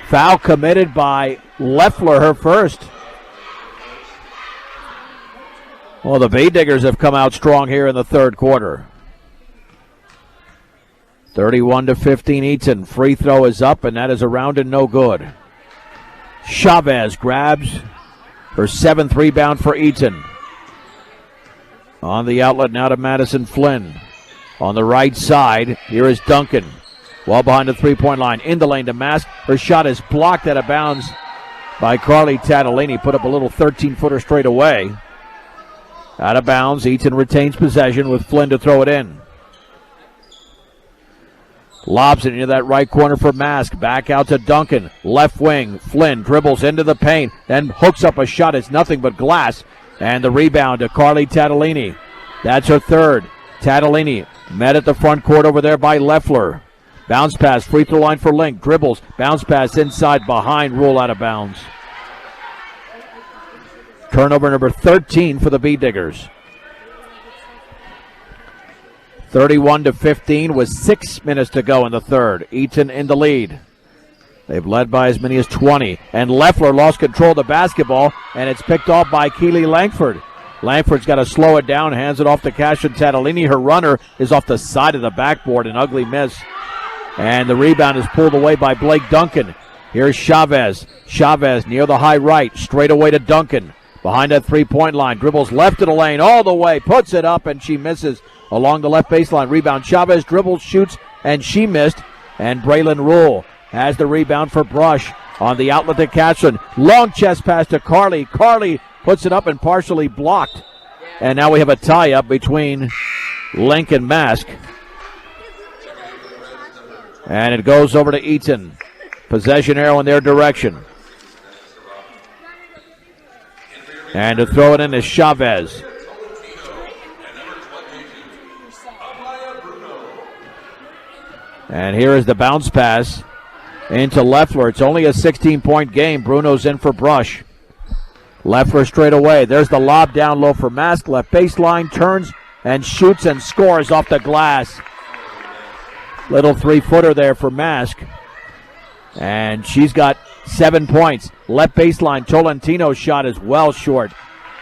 Speaker 1: Foul committed by Leffler, her first. Well, the Bay Diggers have come out strong here in the third quarter. 31-15 Eaton. Free throw is up, and that is around and no good. Chavez grabs her seventh rebound for Eaton. On the outlet now to Madison Flynn. On the right side, here is Duncan. Well behind the three-point line. In the lane to Mask. Her shot is blocked out of bounds by Carly Tatalini. Put up a little 13-footer straight away. Out of bounds. Eaton retains possession with Flynn to throw it in. Lobs it into that right corner for Mask. Back out to Duncan. Left wing. Flynn dribbles into the paint. Then hooks up a shot. It's nothing but glass. And the rebound to Carly Tatalini. That's her third. Tatalini met at the front court over there by Leffler. Bounce pass, free throw line for Link. Dribbles, bounce pass inside, behind, rule out of bounds. Turnover number 13 for the Bee Diggers. 31-15 with 6 minutes to go in the third. Eaton in the lead. They've led by as many as 20. And Leffler lost control of the basketball, and it's picked off by Keely Langford. Langford's got to slow it down, hands it off to Cashin Tatalini. Her runner is off the side of the backboard, an ugly miss. And the rebound is pulled away by Blake Duncan. Here's Chavez. Chavez near the high right, straight away to Duncan. Behind that three-point line, dribbles left of the lane all the way, puts it up, and she misses along the left baseline. Rebound, Chavez dribbles, shoots, and she missed. And Braylon Rule has the rebound for Brush. On the outlet to Cashin. Long chest pass to Carly. Carly puts it up and partially blocked. And now we have a tie-up between Link and Mask. And it goes over to Eaton. Possession arrow in their direction. And to throw it in is Chavez. And here is the bounce pass into Leffler. It's only a 16-point game. Bruno's in for Brush. Leffler straight away. There's the lob down low for Mask. Left baseline, turns and shoots and scores off the glass. Little three-footer there for Mask. And she's got 7 points. Left baseline, Tolentino's shot is well short.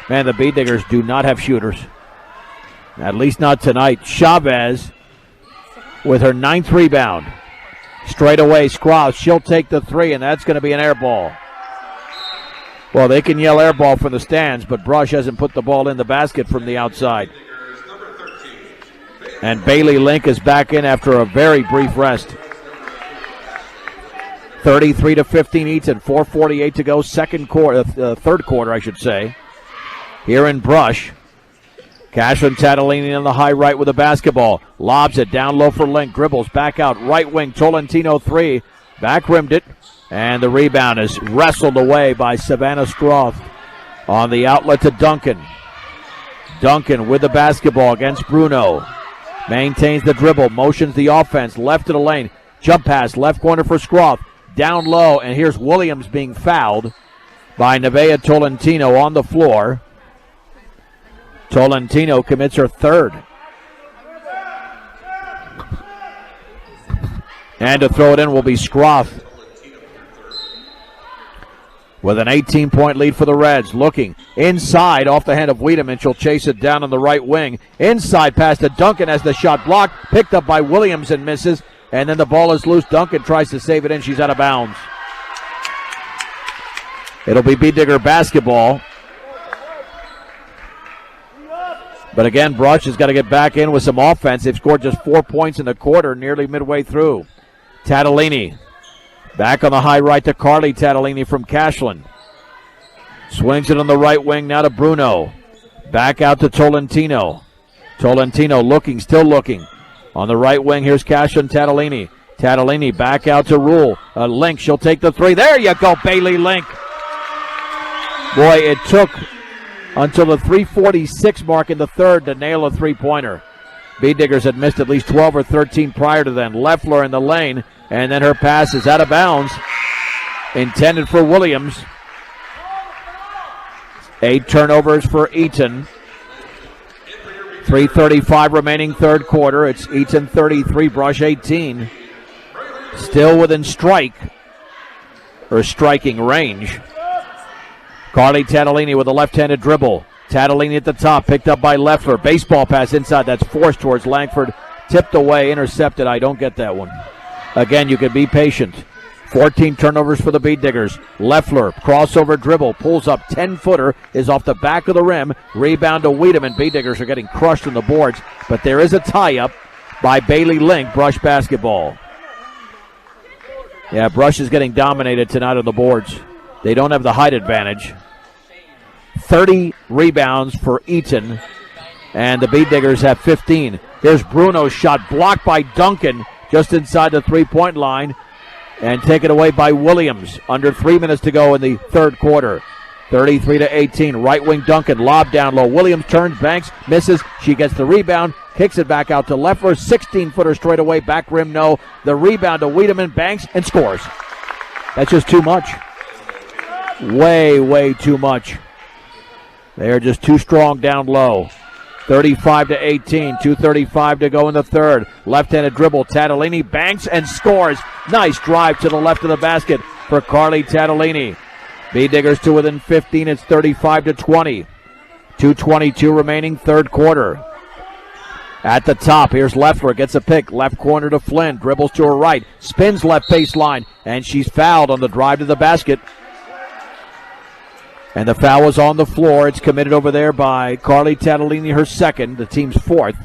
Speaker 1: Man, the Bee Diggers do not have shooters. At least not tonight. Chavez with her 9th rebound. Straight away, Scrouse. She'll take the three, and that's going to be an air ball. Well, they can yell air ball from the stands, but Brush hasn't put the ball in the basket from the outside. And Bailey Link is back in after a very brief rest. 33-15 Eaton, 4:48 to go. Third quarter, I should say. Here in Brush. Cashin Tatalini on the high right with the basketball. Lobs it down low for Link. Dribbles back out. Right wing, Tolentino three. Back rimmed it. And the rebound is wrestled away by Savannah Scroth. On the outlet to Duncan. Duncan with the basketball against Bruno. Maintains the dribble. Motions the offense. Left to the lane. Jump pass, left corner for Scroff. Down low, and here's Williams being fouled by Nevaeh Tolentino on the floor. Tolentino commits her third. And to throw it in will be Scroff. With an 18-point lead for the Reds. Looking inside off the hand of Wiedemann. She'll chase it down on the right wing. Inside pass to Duncan as the shot blocked. Picked up by Williams and misses. And then the ball is loose. Duncan tries to save it in. She's out of bounds. It'll be B-Digger basketball. But again, Brush has got to get back in with some offense. They've scored just 4 points in the quarter, nearly midway through. Tatalini back on the high right to Carly Tatalini from Cashland. Swings it on the right wing now to Bruno. Back out to Tolentino. Tolentino looking, still looking. On the right wing, here's Cashland Tatalini. Tatalini back out to Rule. Link, she'll take the three. There you go, Bailey Link. Boy, it took until the 3:46 mark in the third to nail a three-pointer. B-Diggers had missed at least 12 or 13 prior to then. Leffler in the lane, and then her pass is out of bounds. Intended for Williams. 8 turnovers for Eaton. 3:35 remaining third quarter. It's Eaton 33, Brush 18. Still within striking range. Carly Tatalini with a left-handed dribble. Tatalini at the top, picked up by Leffler. Baseball pass inside, that's forced towards Langford. Tipped away, intercepted. I don't get that one. Again, you can be patient. 14 turnovers for the B-Diggers. Leffler, crossover dribble, pulls up 10-footer, is off the back of the rim. Rebound to Wiedemann. B-Diggers are getting crushed on the boards, but there is a tie-up by Bailey Link, Brush basketball. Yeah, Brush is getting dominated tonight on the boards. They don't have the height advantage. 30 rebounds for Eaton, and the B-Diggers have 15. Here's Bruno's shot, blocked by Duncan just inside the three-point line, and taken away by Williams. Under 3 minutes to go in the third quarter. 33-18. Right wing Duncan, lob down low. Williams turns, banks, misses. She gets the rebound, kicks it back out to Leffler. 16-footer straight away, back rim, no. The rebound to Wiedemann, banks, and scores. That's just too much. Way too much. They are just too strong down low. 35-18, 2:35 to go in the third. Left-handed dribble, Tatalini banks and scores. Nice drive to the left of the basket for Carly Tatalini. B-Diggers to within 15, it's 35-20. 2:22 remaining third quarter. At the top, here's Leffler, gets a pick, left corner to Flynn, dribbles to her right, spins left baseline, and she's fouled on the drive to the basket. And the foul was on the floor. It's committed over there by Carly Tatalini, her second, the team's fourth.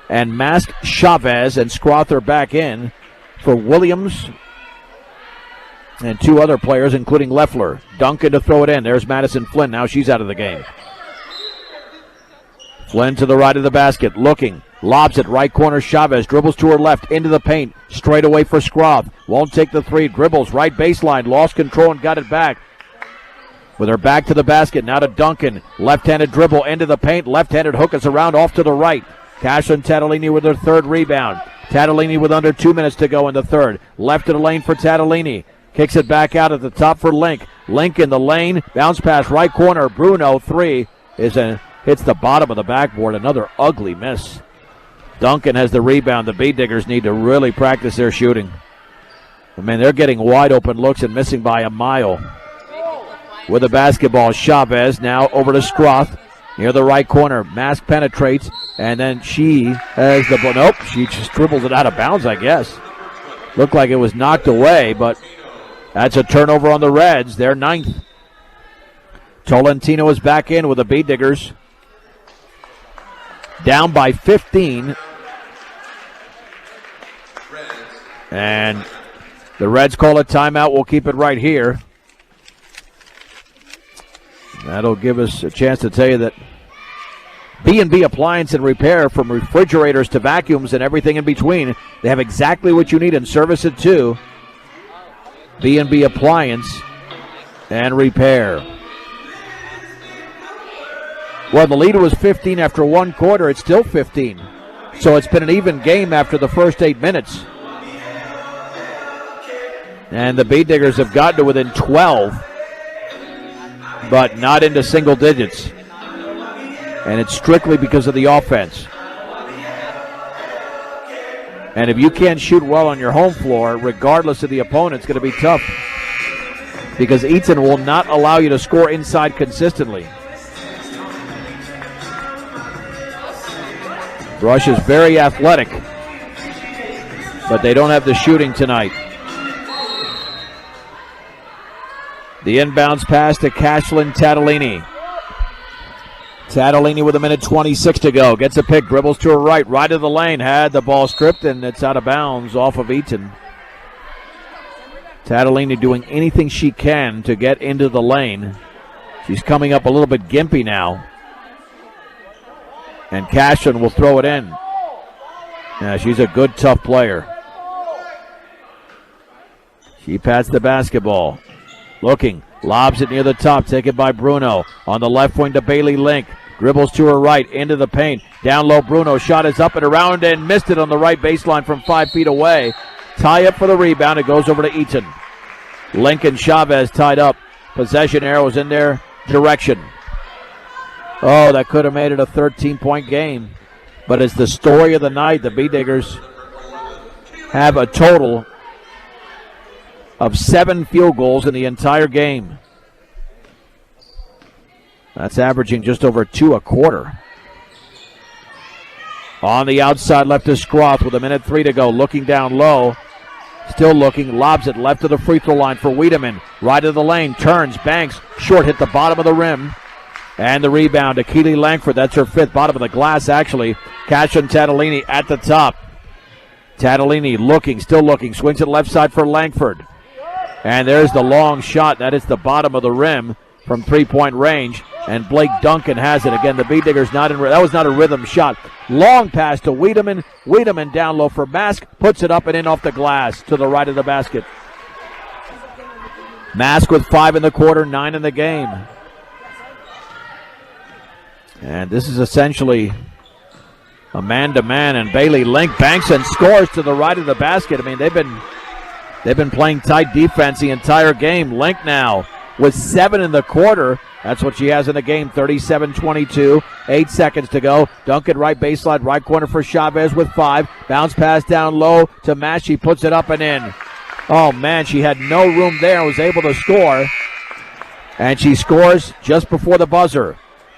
Speaker 1: And Mask Chavez and Scrother back in for Williams and two other players, including Leffler. Duncan to throw it in. There's Madison Flynn. Now she's out of the game. Flynn to the right of the basket, looking. Lobs it, right corner, Chavez. Dribbles to her left, into the paint. Straight away for Scroff. Won't take the three. Dribbles, right baseline. Lost control and got it back. With her back to the basket, now to Duncan. Left-handed dribble into the paint. Left-handed hook is around off to the right. Cashland Tatalini with her third rebound. Tatalini with under 2 minutes to go in the third. Left of the lane for Tatalini. Kicks it back out at the top for Link. Link in the lane. Bounce pass right corner. Bruno, three. Hits the bottom of the backboard. Another ugly miss. Duncan has the rebound. The B-Diggers need to really practice their shooting. I mean, they're getting wide open looks and missing by a mile. With the basketball, Chavez now over to Scroth near the right corner. Mask penetrates, and then she has the ball. Nope, she just dribbles it out of bounds, I guess. Looked like it was knocked away, but that's a turnover on the Reds. They're ninth. Tolentino is back in with the B-Diggers. Down by 15. And the Reds call a timeout. We'll keep it right here. That'll give us a chance to tell you that B&B Appliance and Repair, from refrigerators to vacuums and everything in between, they have exactly what you need and service it too. B&B Appliance and Repair. Well, the lead was 15 after one quarter. It's still 15. So it's been an even game after the first 8 minutes. And the Beat Diggers have gotten to within 12, but not into single digits. And it's strictly because of the offense. And if you can't shoot well on your home floor, regardless of the opponent, it's going to be tough. Because Eaton will not allow you to score inside consistently. Brush is very athletic, but they don't have the shooting tonight. The inbounds pass to Cashlin Tatalini. Tatalini with 1:26 to go. Gets a pick, dribbles to her right of the lane. Had the ball stripped, and it's out of bounds off of Eaton. Tatalini doing anything she can to get into the lane. She's coming up a little bit gimpy now. And Cashlin will throw it in. Yeah, she's a good, tough player. She pats the basketball. Looking, lobs it near the top, taken by Bruno. On the left wing to Bailey Link. Dribbles to her right, into the paint. Down low, Bruno, shot is up and around and missed it on the right baseline from 5 feet away. Tie up for the rebound, it goes over to Eaton. Lincoln Chavez tied up. Possession arrows in their direction. Oh, that could have made it a 13-point game. But it's the story of the night. The Bee Diggers have a total of 7 field goals in the entire game. That's averaging just over 2 a quarter. On the outside left is Scroth with 1:03 to go. Looking down low. Still looking. Lobs it left of the free throw line for Wiedemann. Right of the lane. Turns. Banks. Short hit the bottom of the rim. And the rebound to Keely Langford. That's her 5th. Bottom of the glass, actually. Cashlin Tatalini at the top. Tatalini looking. Still looking. Swings it left side for Langford. And there's the long shot. That is the bottom of the rim from 3-point range. And Blake Duncan has it. Again, the Bee Diggers not in. That was not a rhythm shot. Long pass to Wiedemann. Wiedemann down low for Mask. Puts it up and in off the glass to the right of the basket. Mask with 5 in the quarter, 9 in the game. And this is essentially a man-to-man. And Bailey Link banks and scores to the right of the basket. I mean, they've been playing tight defense the entire game. Link now with 7 in the quarter. That's what she has in the game, 37-22. 8 seconds to go. Duncan right baseline, right corner for Chavez with 5. Bounce pass down low to Mash. She puts it up and in. Oh, man, she had no room there and was able to score. And she scores just before the buzzer.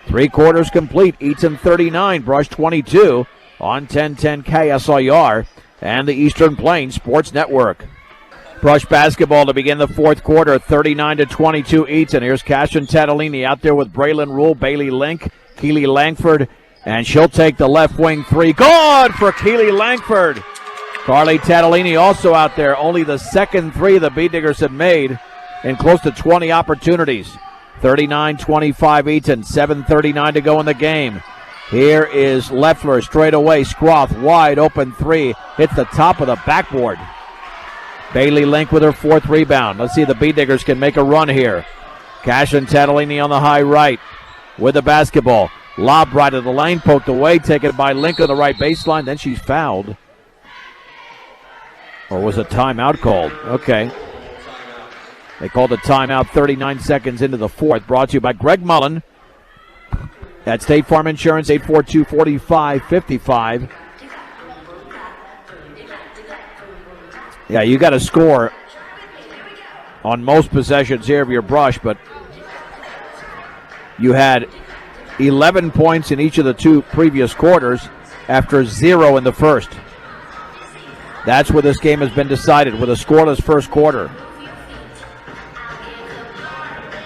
Speaker 1: 3 quarters complete. Eaton 39, Brush 22 on 1010 KSIR and the Eastern Plains Sports Network. Brush basketball to begin the 4th quarter, 39-22 Eaton. Here's Cashlin Tatalini out there with Braylon Rule, Bailey Link, Keely Langford, and she'll take the left wing 3. Good for Keely Langford. Carly Tatalini also out there. Only the second 3 the Bee Diggers have made in close to 20 opportunities. 39-25 Eaton, 7:39 to go in the game. Here is Leffler straight away. Scroth, wide open 3. Hits the top of the backboard. Bailey Link with her 4th rebound. Let's see if the Bee Diggers can make a run here. Cashlin Tatalini on the high right with the basketball. Lob right of the lane, poked away, taken by Link on the right baseline. Then she's fouled. Or was a timeout called? Okay. They called a timeout 39 seconds into the 4th. Brought to you by Greg Mullen at State Farm Insurance, 842-4555. Yeah, you got to score on most possessions here of your Brush, but you had 11 points in each of the 2 previous quarters after 0 in the first. That's where this game has been decided, with a scoreless first quarter.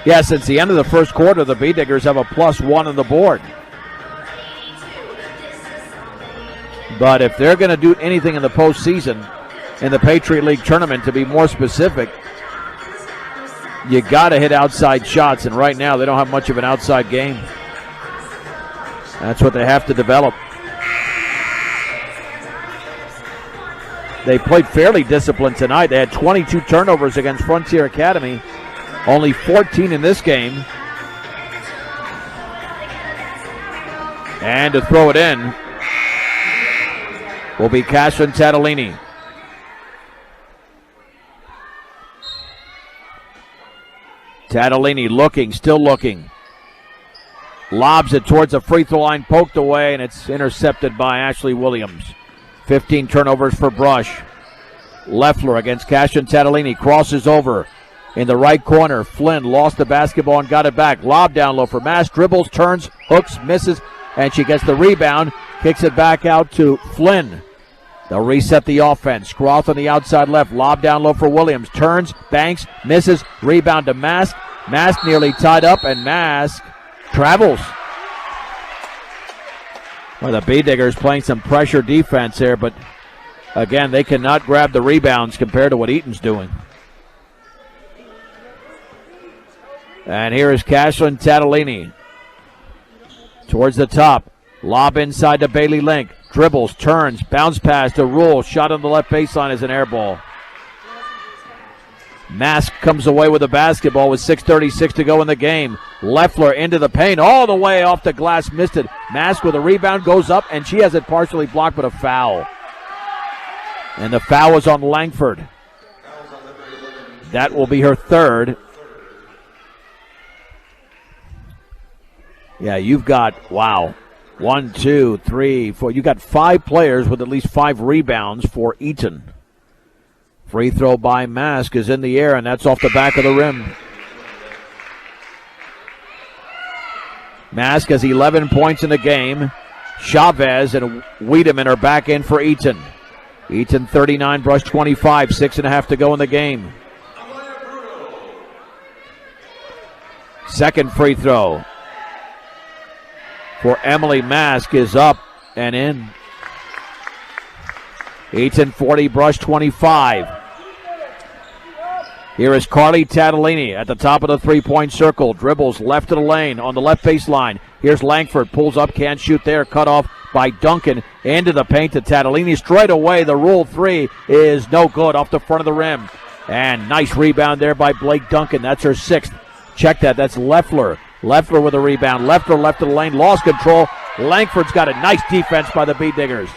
Speaker 1: Yeah, since the end of the first quarter, the Bee Diggers have a +1 on the board. But if they're going to do anything in the postseason, in the Patriot League tournament, to be more specific, you got to hit outside shots, and right now they don't have much of an outside game. That's what they have to develop. They played fairly disciplined tonight. They had 22 turnovers against Frontier Academy, only 14 in this game. And to throw it in will be Cashlin Tatalini. Tatalini looking, still looking. Lobs it towards the free throw line, poked away, and it's intercepted by Ashley Williams. 15 turnovers for Brush. Leffler against Cashin Tatalini, crosses over in the right corner. Flynn lost the basketball and got it back. Lob down low for Mass, dribbles, turns, hooks, misses, and she gets the rebound, kicks it back out to Flynn. They'll reset the offense. Groth on the outside left, lob down low for Williams, turns, banks, misses, rebound to Mask. Mask nearly tied up, and Mask travels. Well, the B-Diggers playing some pressure defense here, but again, they cannot grab the rebounds compared to what Eaton's doing. And here is Cashlin Tatalini. Towards the top. Lob inside to Bailey Link. Dribbles, turns, bounce pass to Rule. Shot on the left baseline is an air ball. Mask comes away with the basketball with 6:36 to go in the game. Leffler into the paint, all the way off the glass, missed it. Mask with a rebound, goes up, and she has it partially blocked, but a foul. And the foul is on Langford. That will be her third. Yeah, you've got, wow, 1, 2, 3, 4. You got 5 players with at least 5 rebounds for Eaton. Free throw by Mask is in the air, and that's off the back of the rim. Mask has 11 points in the game. Chavez and Wiedemann are back in for Eaton. Eaton 39, Brush 25, 6.5 to go in the game. Second free throw for Emily Mask is up and in. Eaton 40, Brush 25. Here is Carly Tatalini at the top of the three-point circle. Dribbles left of the lane on the left baseline. Here's Langford, pulls up, can't shoot there. Cut off by Duncan into the paint to Tatalini. Straight away, the rule 3 is no good off the front of the rim. And nice rebound there by Blake Duncan. That's her 6th. Check that, that's Leffler. Leffler with a rebound. Leffler left of the lane, lost control. Langford's got a nice defense by the B-Diggers.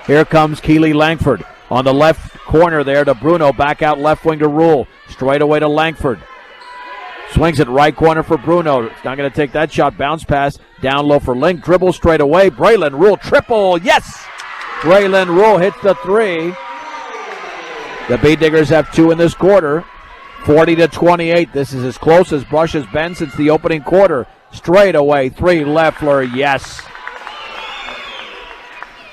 Speaker 1: Here comes Keely Langford on the left corner there to Bruno. Back out left wing to Rule. Straight away to Langford. Swings it right corner for Bruno. Not going to take that shot. Bounce pass down low for Link. Dribble straight away. Braylon Rule triple. Yes! Braylon Rule hits the 3. The B-Diggers have 2 in this quarter. 40-28. This is as close as Brush has been since the opening quarter. Straight away 3. Leffler. Yes.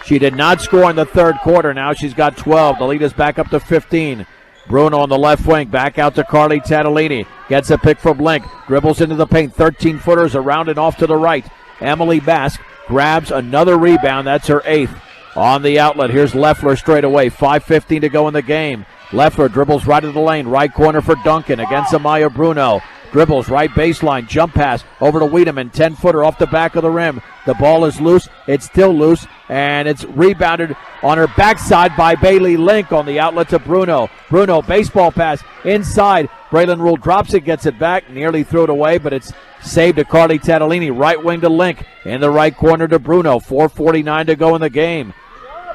Speaker 1: She did not score in the third quarter. Now she's got 12. The lead is back up to 15. Bruno on the left wing. Back out to Carly Tatalini. Gets a pick from Link. Dribbles into the paint. 13-footers around and off to the right. Emily Mask grabs another rebound. That's her 8th. On the outlet, here's Leffler straight away. 5:15 to go in the game. Leffler dribbles right into the lane. Right corner for Duncan against Amaya Bruno. Dribbles right baseline, jump pass over to Wiedemann, 10-footer off the back of the rim. The ball is loose, it's still loose, and it's rebounded on her backside by Bailey Link on the outlet to Bruno. Bruno, baseball pass inside. Braylon Rule drops it, gets it back, nearly threw it away, but it's saved to Carly Tatalini. Right wing to Link, in the right corner to Bruno. 4:49 to go in the game.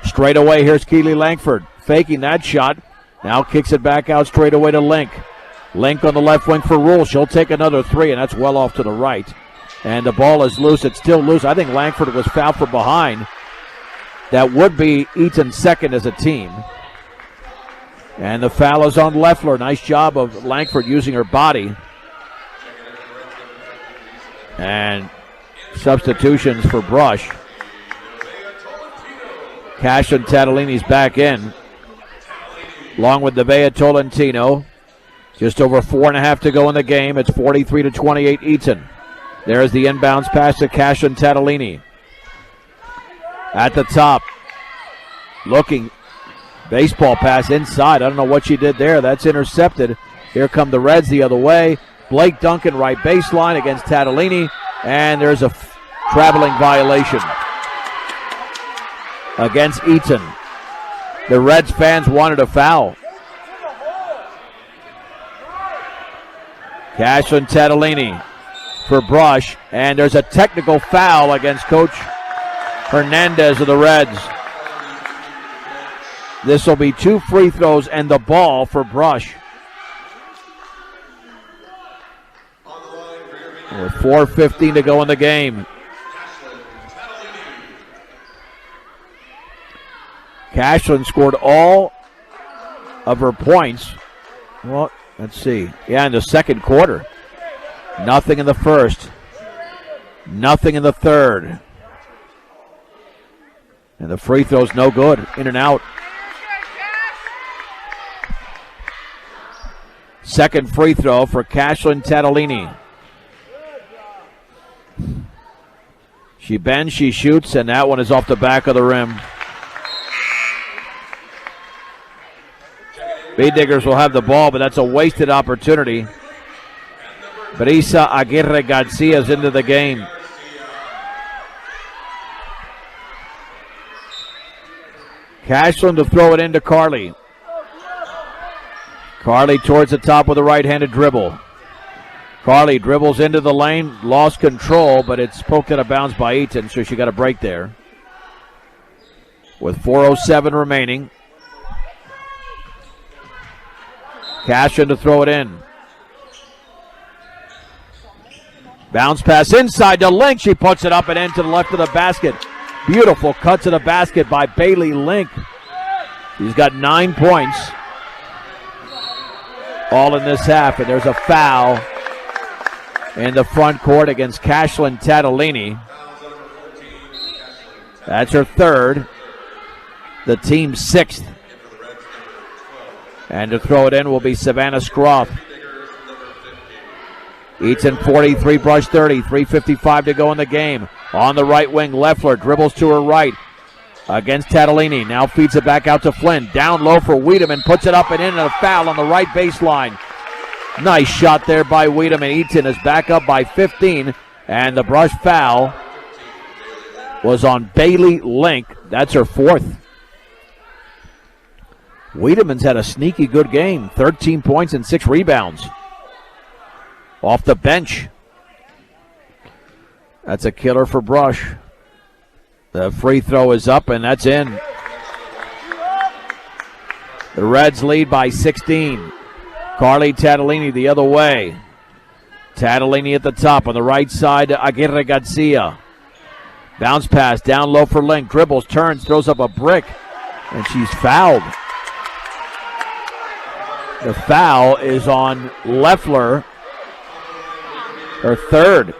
Speaker 1: Straight away, here's Keely Langford, faking that shot. Now kicks it back out straight away to Link. Link on the left wing for Rule. She'll take another 3, and that's well off to the right. And the ball is loose. It's still loose. I think Langford was fouled from behind. That would be Eaton's second as a team. And the foul is on Leffler. Nice job of Langford using her body. And substitutions for Brush. Cash and Tatalini's back in, along with Nevaeh Tolentino. Just over 4.5 to go in the game. It's 43-28 Eaton. There's the inbounds pass to Cash and Tatalini. At the top, looking, baseball pass inside. I don't know what she did there. That's intercepted. Here come the Reds the other way. Blake Duncan right baseline against Tatalini, and there's a traveling violation against Eaton. The Reds fans wanted a foul. Cash and Tatalini for Brush, and there's a technical foul against Coach Hernandez of the Reds. This will be 2 free throws and the ball for Brush. with 4:15 to go in the game. Cashlin scored all of her points. Well, let's see. Yeah, in the second quarter. Nothing in the first. Nothing in the third. And the free throw's no good. In and out. Second free throw for Cashlin Tatalini. She bends, she shoots, and that one is off the back of the rim. Bead Diggers will have the ball, but that's a wasted opportunity. Brisa Aguirre Garcia's into the game. Cashlin to throw it into Carly. Carly towards the top with a right-handed dribble. Carly dribbles into the lane, lost control, but it's poked out of bounds by Eaton, so she got a break there. With 4:07 remaining. Cashlin to throw it in. Bounce pass inside to Link. She puts it up and in to the left of the basket. Beautiful cut to the basket by Bailey Link. She's got 9 points. All in this half, and there's a foul in the front court against Cashlin Tatalini. That's her third. The team's 6th. And to throw it in will be Savannah Scroff. Eaton 43, Brush 30, 3:55 to go in the game. On the right wing, Leffler dribbles to her right against Tatalini. Now feeds it back out to Flynn. Down low for Wiedemann, puts it up and in, and a foul on the right baseline. Nice shot there by Wiedemann. Eaton is back up by 15, and the Brush foul was on Bailey Link. That's her 4th. Wiedemann's had a sneaky good game. 13 points and 6 rebounds. Off the bench. That's a killer for Brush. The free throw is up, and that's in. The Reds lead by 16. Carly Tatalini the other way. Tatalini at the top on the right side to Aguirre Garcia. Bounce pass down low for Link. Dribbles, turns, throws up a brick, and she's fouled. The foul is on Leffler, her 3rd.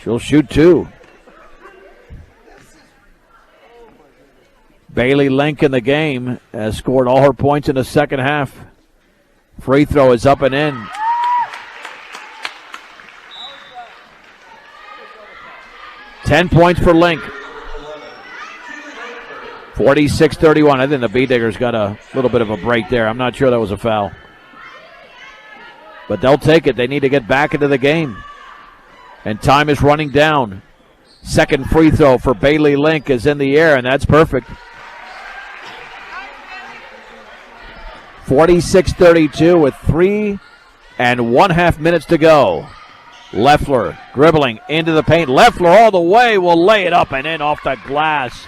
Speaker 1: She'll shoot 2. Bailey Link in the game has scored all her points in the second half. Free throw is up and in. Ten points for Link. 46-31. I think the Bead Diggers got a little bit of a break there. I'm not sure that was a foul. But they'll take it. They need to get back into the game. And time is running down. Second free throw for Bailey Link is in the air, and that's perfect. 46-32 with 3.5 minutes to go. Leffler dribbling into the paint. Leffler all the way will lay it up and in off the glass.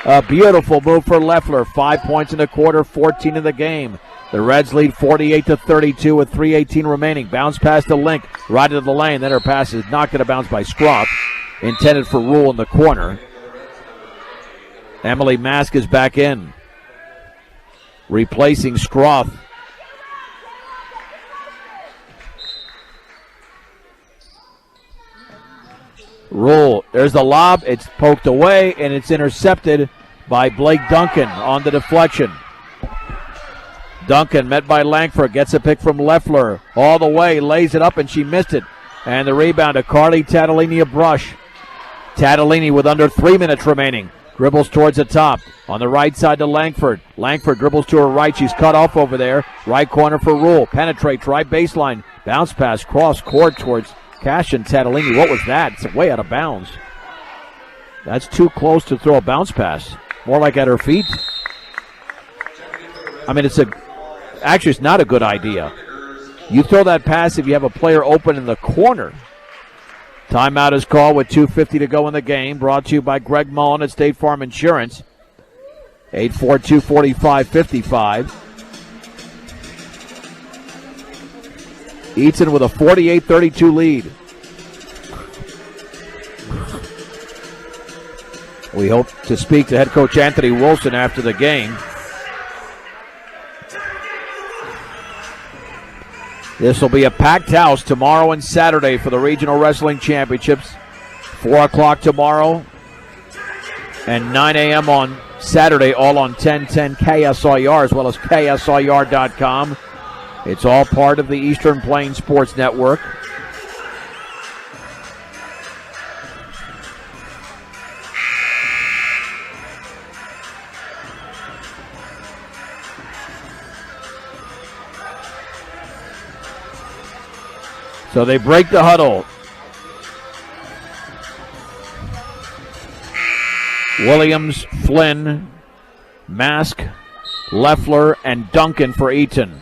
Speaker 1: A beautiful move for Leffler. 5 points in the quarter, 14 in the game. The Reds lead 48-32 with 3:18 remaining. Bounce pass to Link, right into the lane. Then her pass is knocked out of bounds by Scroff. Intended for Rule in the corner. Emily Mask is back in, replacing Scroff. Rule, there's the lob. It's poked away, and it's intercepted by Blake Duncan on the deflection. Duncan, met by Langford, gets a pick from Leffler. All the way, lays it up, and she missed it. And the rebound to Carly Tatalini, a Brush. Tatalini with under 3 minutes remaining. Dribbles towards the top. On the right side to Langford. Langford dribbles to her right. She's cut off over there. Right corner for Rule. Penetrates right baseline. Bounce pass cross court towards Cashlin Tatalini. What was that? It's way out of bounds. That's too close to throw a bounce pass. More like at her feet. I mean, actually, it's not a good idea. You throw that pass if you have a player open in the corner. Timeout is called with 2:50 to go in the game. Brought to you by Greg Mullen at State Farm Insurance. 842-4555. Eaton with a 48-32 lead. We hope to speak to head coach Anthony Wilson after the game. This will be a packed house tomorrow and Saturday for the Regional Wrestling Championships. 4 o'clock tomorrow and 9 a.m. on Saturday, all on 1010 KSIR as well as KSIR.com. It's all part of the Eastern Plains Sports Network. So they break the huddle. Williams, Flynn, Mask, Leffler, and Duncan for Eaton.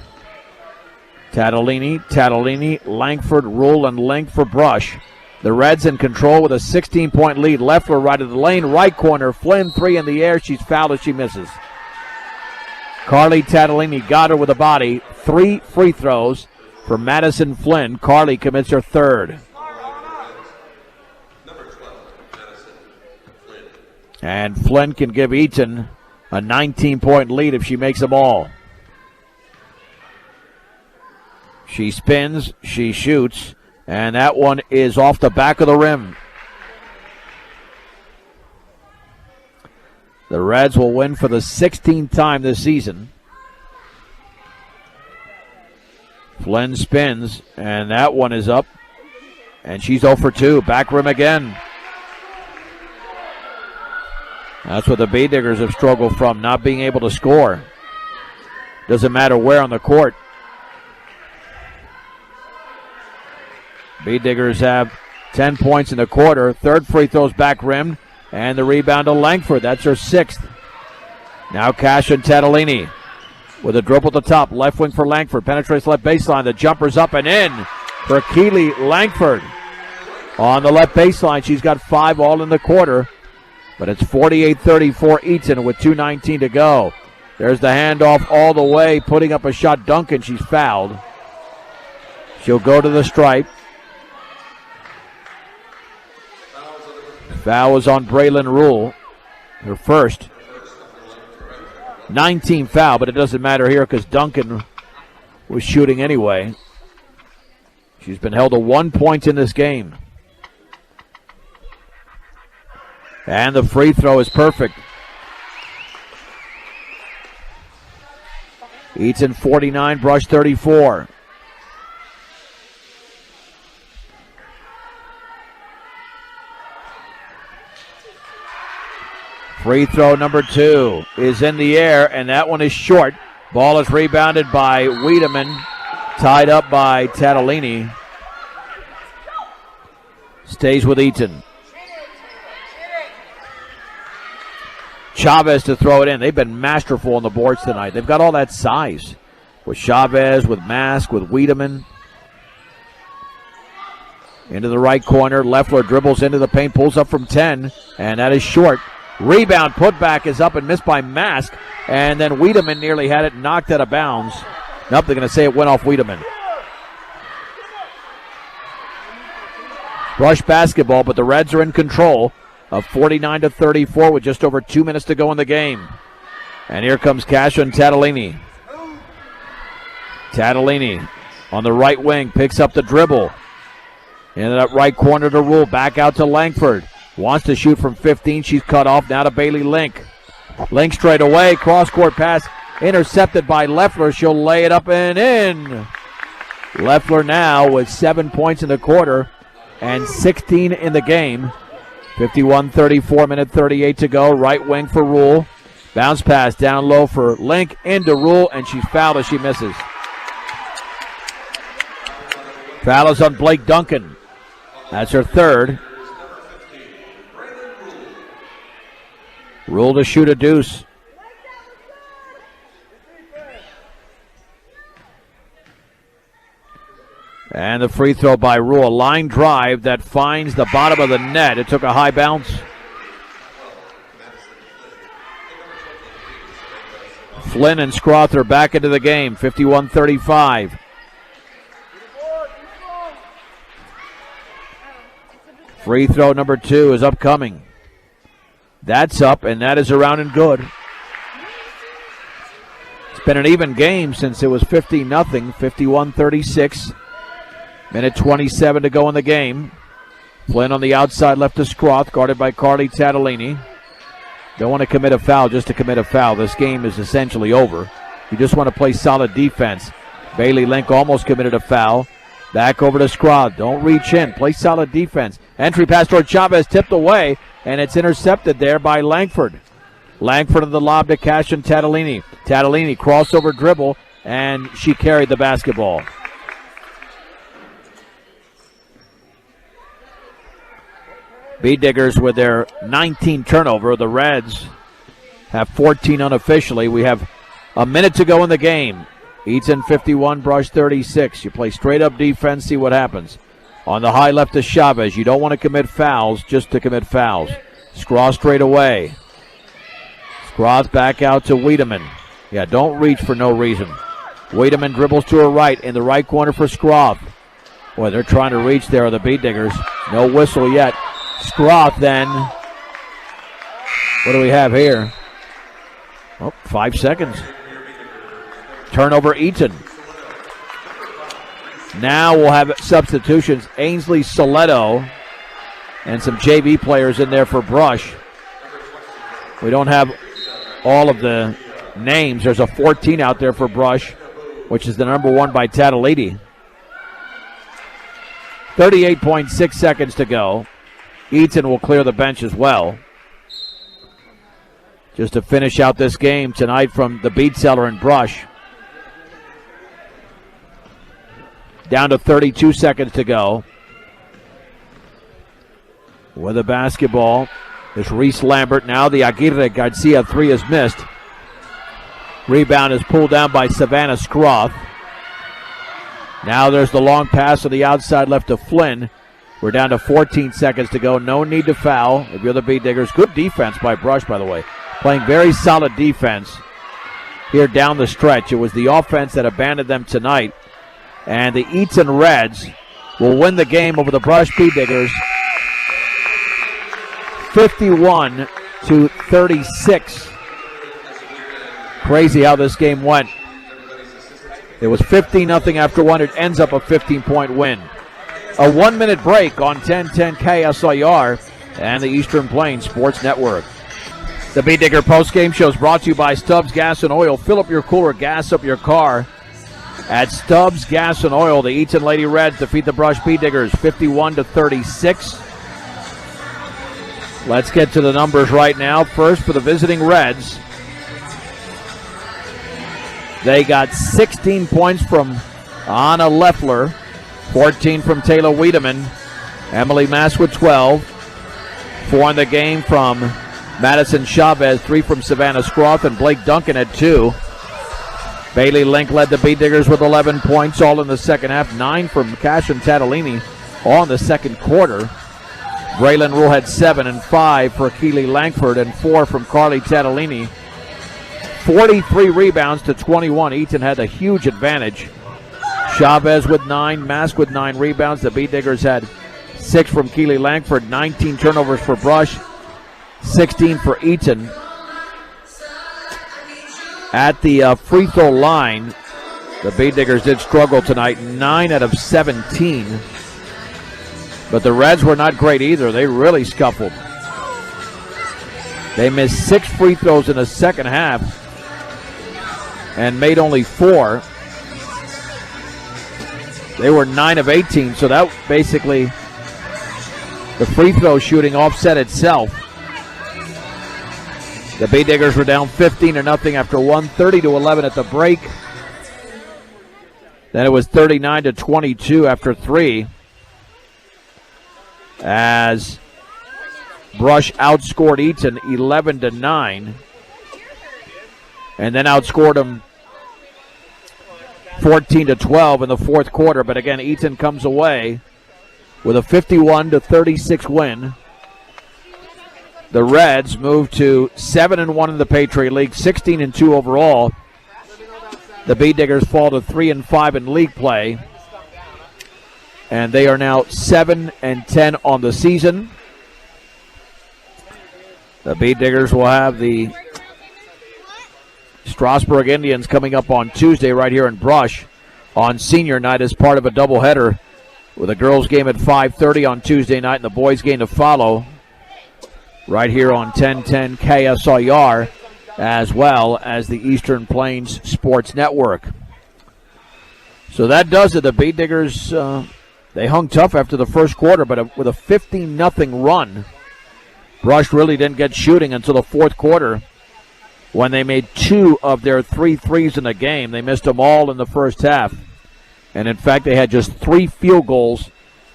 Speaker 1: Tattolini, Langford, Rule, and Link for Brush. The Reds in control with a 16-point lead. Leffler right of the lane, right corner. Flynn, 3 in the air. She's fouled as she misses. Carly Tattolini got her with a body. 3 free throws for Madison Flynn. Carly commits her third. And Flynn can give Eaton a 19-point lead if she makes them all. She spins, she shoots, and that one is off the back of the rim. The Reds will win for the 16th time this season. Flynn spins, and that one is up, and she's 0 for 2. Back rim again. That's what the Bay Diggers have struggled from, not being able to score. Doesn't matter where on the court. Bay Diggers have 10 points in the quarter. Third free throws back rim, and the rebound to Langford. That's her 6th. Now Cash and Tattolini with a dribble at the top. Left wing for Langford. Penetrates left baseline. The jumper's up and in for Keely Langford. On the left baseline, she's got 5 all in the quarter. But it's 48-34 Eaton with 2:19 to go. There's the handoff all the way, putting up a shot. Duncan, she's fouled. She'll go to the stripe. Foul is on Braylon Rule, her first. 19 foul, but it doesn't matter here because Duncan was shooting anyway. She's been held to 1 point in this game. And the free throw is perfect. Eaton 49, Brush 34. Free throw number 2 is in the air, and that one is short. Ball is rebounded by Wiedemann, tied up by Tattolini. Stays with Eaton. Chavez to throw it in. They've been masterful on the boards tonight. They've got all that size. With Chavez, with Mask, with Wiedemann. Into the right corner. Leffler dribbles into the paint, pulls up from 10, and that is short. Rebound, putback is up and missed by Mask, and then Wiedemann nearly had it knocked out of bounds. Nope, they're going to say it went off Wiedemann. Brush basketball, but the Reds are in control of 49-34 with just over 2 minutes to go in the game. And here comes Cash and Tattolini. Tattolini on the right wing picks up the dribble. Into that right corner to Rule. Back out to Langford. Wants to shoot from 15. She's cut off. Now to Bailey Link. Link straight away. Cross-court pass intercepted by Leffler. She'll lay it up and in. Leffler now with 7 points in the quarter and 16 in the game. 51-34, minute 38 to go. Right wing for Rule. Bounce pass down low for Link. Into Rule, and she's fouled as she misses. Foul is on Blake Duncan. That's her third. Rule to shoot a deuce. And the free throw by Rule. A line drive that finds the bottom of the net. It took a high bounce. Flynn and Scrother back into the game. 51-35. Free throw number 2 is upcoming. That's up, and that is around and good. It's been an even game since it was 50-0, 51-36. Minute 27 to go in the game. Flynn on the outside left to Scroth, guarded by Carly Tatalini. Don't want to commit a foul just to commit a foul. This game is essentially over. You just want to play solid defense. Bailey Link almost committed a foul. Back over to Scroth. Don't reach in. Play solid defense. Entry pass toward Chavez, tipped away, and it's intercepted there by Langford. Langford of the lob to Cash and Tatalini. Tatalini crossover dribble, and she carried the basketball. Bee Diggers with their 19 turnover. The Reds have 14 unofficially. We have a minute to go in the game. Eaton 51, Brush 36. You play straight up defense, see what happens. On the high left to Chavez. You don't want to commit fouls just to commit fouls. Scraw straight away. Scroth back out to Wiedemann. Yeah, don't reach for no reason. Wiedemann dribbles to her right in the right corner for Scroth. Boy, they're trying to reach there, the Bee Diggers. No whistle yet. Scroth then. What do we have here? Oh, 5 seconds. Turnover Eaton. Now we'll have substitutions. Ainsley Soletto and some JV players in there for Brush. We don't have all of the names. There's a 14 out there for Brush, which is the number 1 by Tatalini. 38.6 seconds to go. Eaton will clear the bench as well. Just to finish out this game tonight from the Beat Cellar and Brush. Down to 32 seconds to go. With the basketball is Reese Lambert. Now the Aguirre Garcia 3 is missed. Rebound is pulled down by Savannah Scroth. Now there's the long pass on the outside left to Flynn. We're down to 14 seconds to go. No need to foul if you're the Bee Diggers. Good defense by Brush, by the way. Playing very solid defense here down the stretch. It was the offense that abandoned them tonight. And the Eaton Reds will win the game over the Brush Bee Diggers 51-36. Crazy how this game went. It was 15-0 after one. It ends up a 15-point win. A 1-minute break on 1010 KSIR and the Eastern Plains Sports Network. The Bee Digger postgame show is brought to you by Stubbs Gas and Oil. Fill up your cooler, gas up your car. At Stubbs Gas and Oil, the Eaton Lady Reds defeat the Brush Bee Diggers 51-36. Let's get to the numbers right now. First for the visiting Reds. They got 16 points from Anna Leffler, 14 from Taylor Wiedemann, Emily Mass with 12, 4 in the game from Madison Chavez, 3 from Savannah Scroth, and Blake Duncan at 2. Bailey Link led the Bee Diggers with 11 points, all in the second half, 9 from Cash and Tatalini, all in the second quarter. Braylon Rule had 7 and 5 for Keely Langford and 4 from Carly Tatalini. 43 rebounds to 21. Eaton had a huge advantage. Chavez with 9, Mask with 9 rebounds. The Bee Diggers had 6 from Keely Langford, 19 turnovers for Brush, 16 for Eaton. At the free throw line, the Bee Diggers did struggle tonight, 9 out of 17. But the Reds were not great either. They really scuffled. They missed 6 free throws in the second half and made only 4. They were 9 of 18, so that basically the free throw shooting offset itself. The Bee Diggers were down 15-0 after 1, 30-11 at the break. Then it was 39-22 after 3. As Brush outscored Eaton 11-9. And then outscored them 14-12 in the fourth quarter. But again, Eaton comes away with a 51-36 win. The Reds move to 7-1 in the Patriot League, 16-2 overall. The Bee Diggers fall to 3-5 in league play. and they are now 7-10 on the season. The Bead Diggers will have the Strasburg Indians coming up on Tuesday right here in Brush on senior night as part of a doubleheader, with a girls game at 5:30 on Tuesday night and the boys game to follow right here on 1010 KSIR, as well as the Eastern Plains Sports Network. So that does it. The Bead Diggers, they hung tough after the first quarter, but with a 15-0 run, Brush really didn't get shooting until the fourth quarter, when they made 2 of their 3 threes in the game. They missed them all in the first half. And, in fact, they had just 3 field goals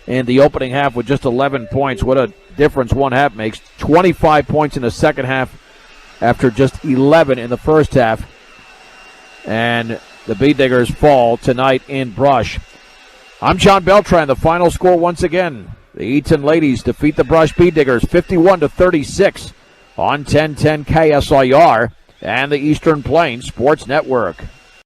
Speaker 1: in the opening half with just 11 points. What a difference one half makes. 25 points in the second half after just 11 in the first half. And the Bead Diggers fall tonight in Brush. I'm John Beltran. The final score once again: the Eaton ladies defeat the Brush Bead Diggers 51-36 on 1010 KSIR and the Eastern Plains Sports Network.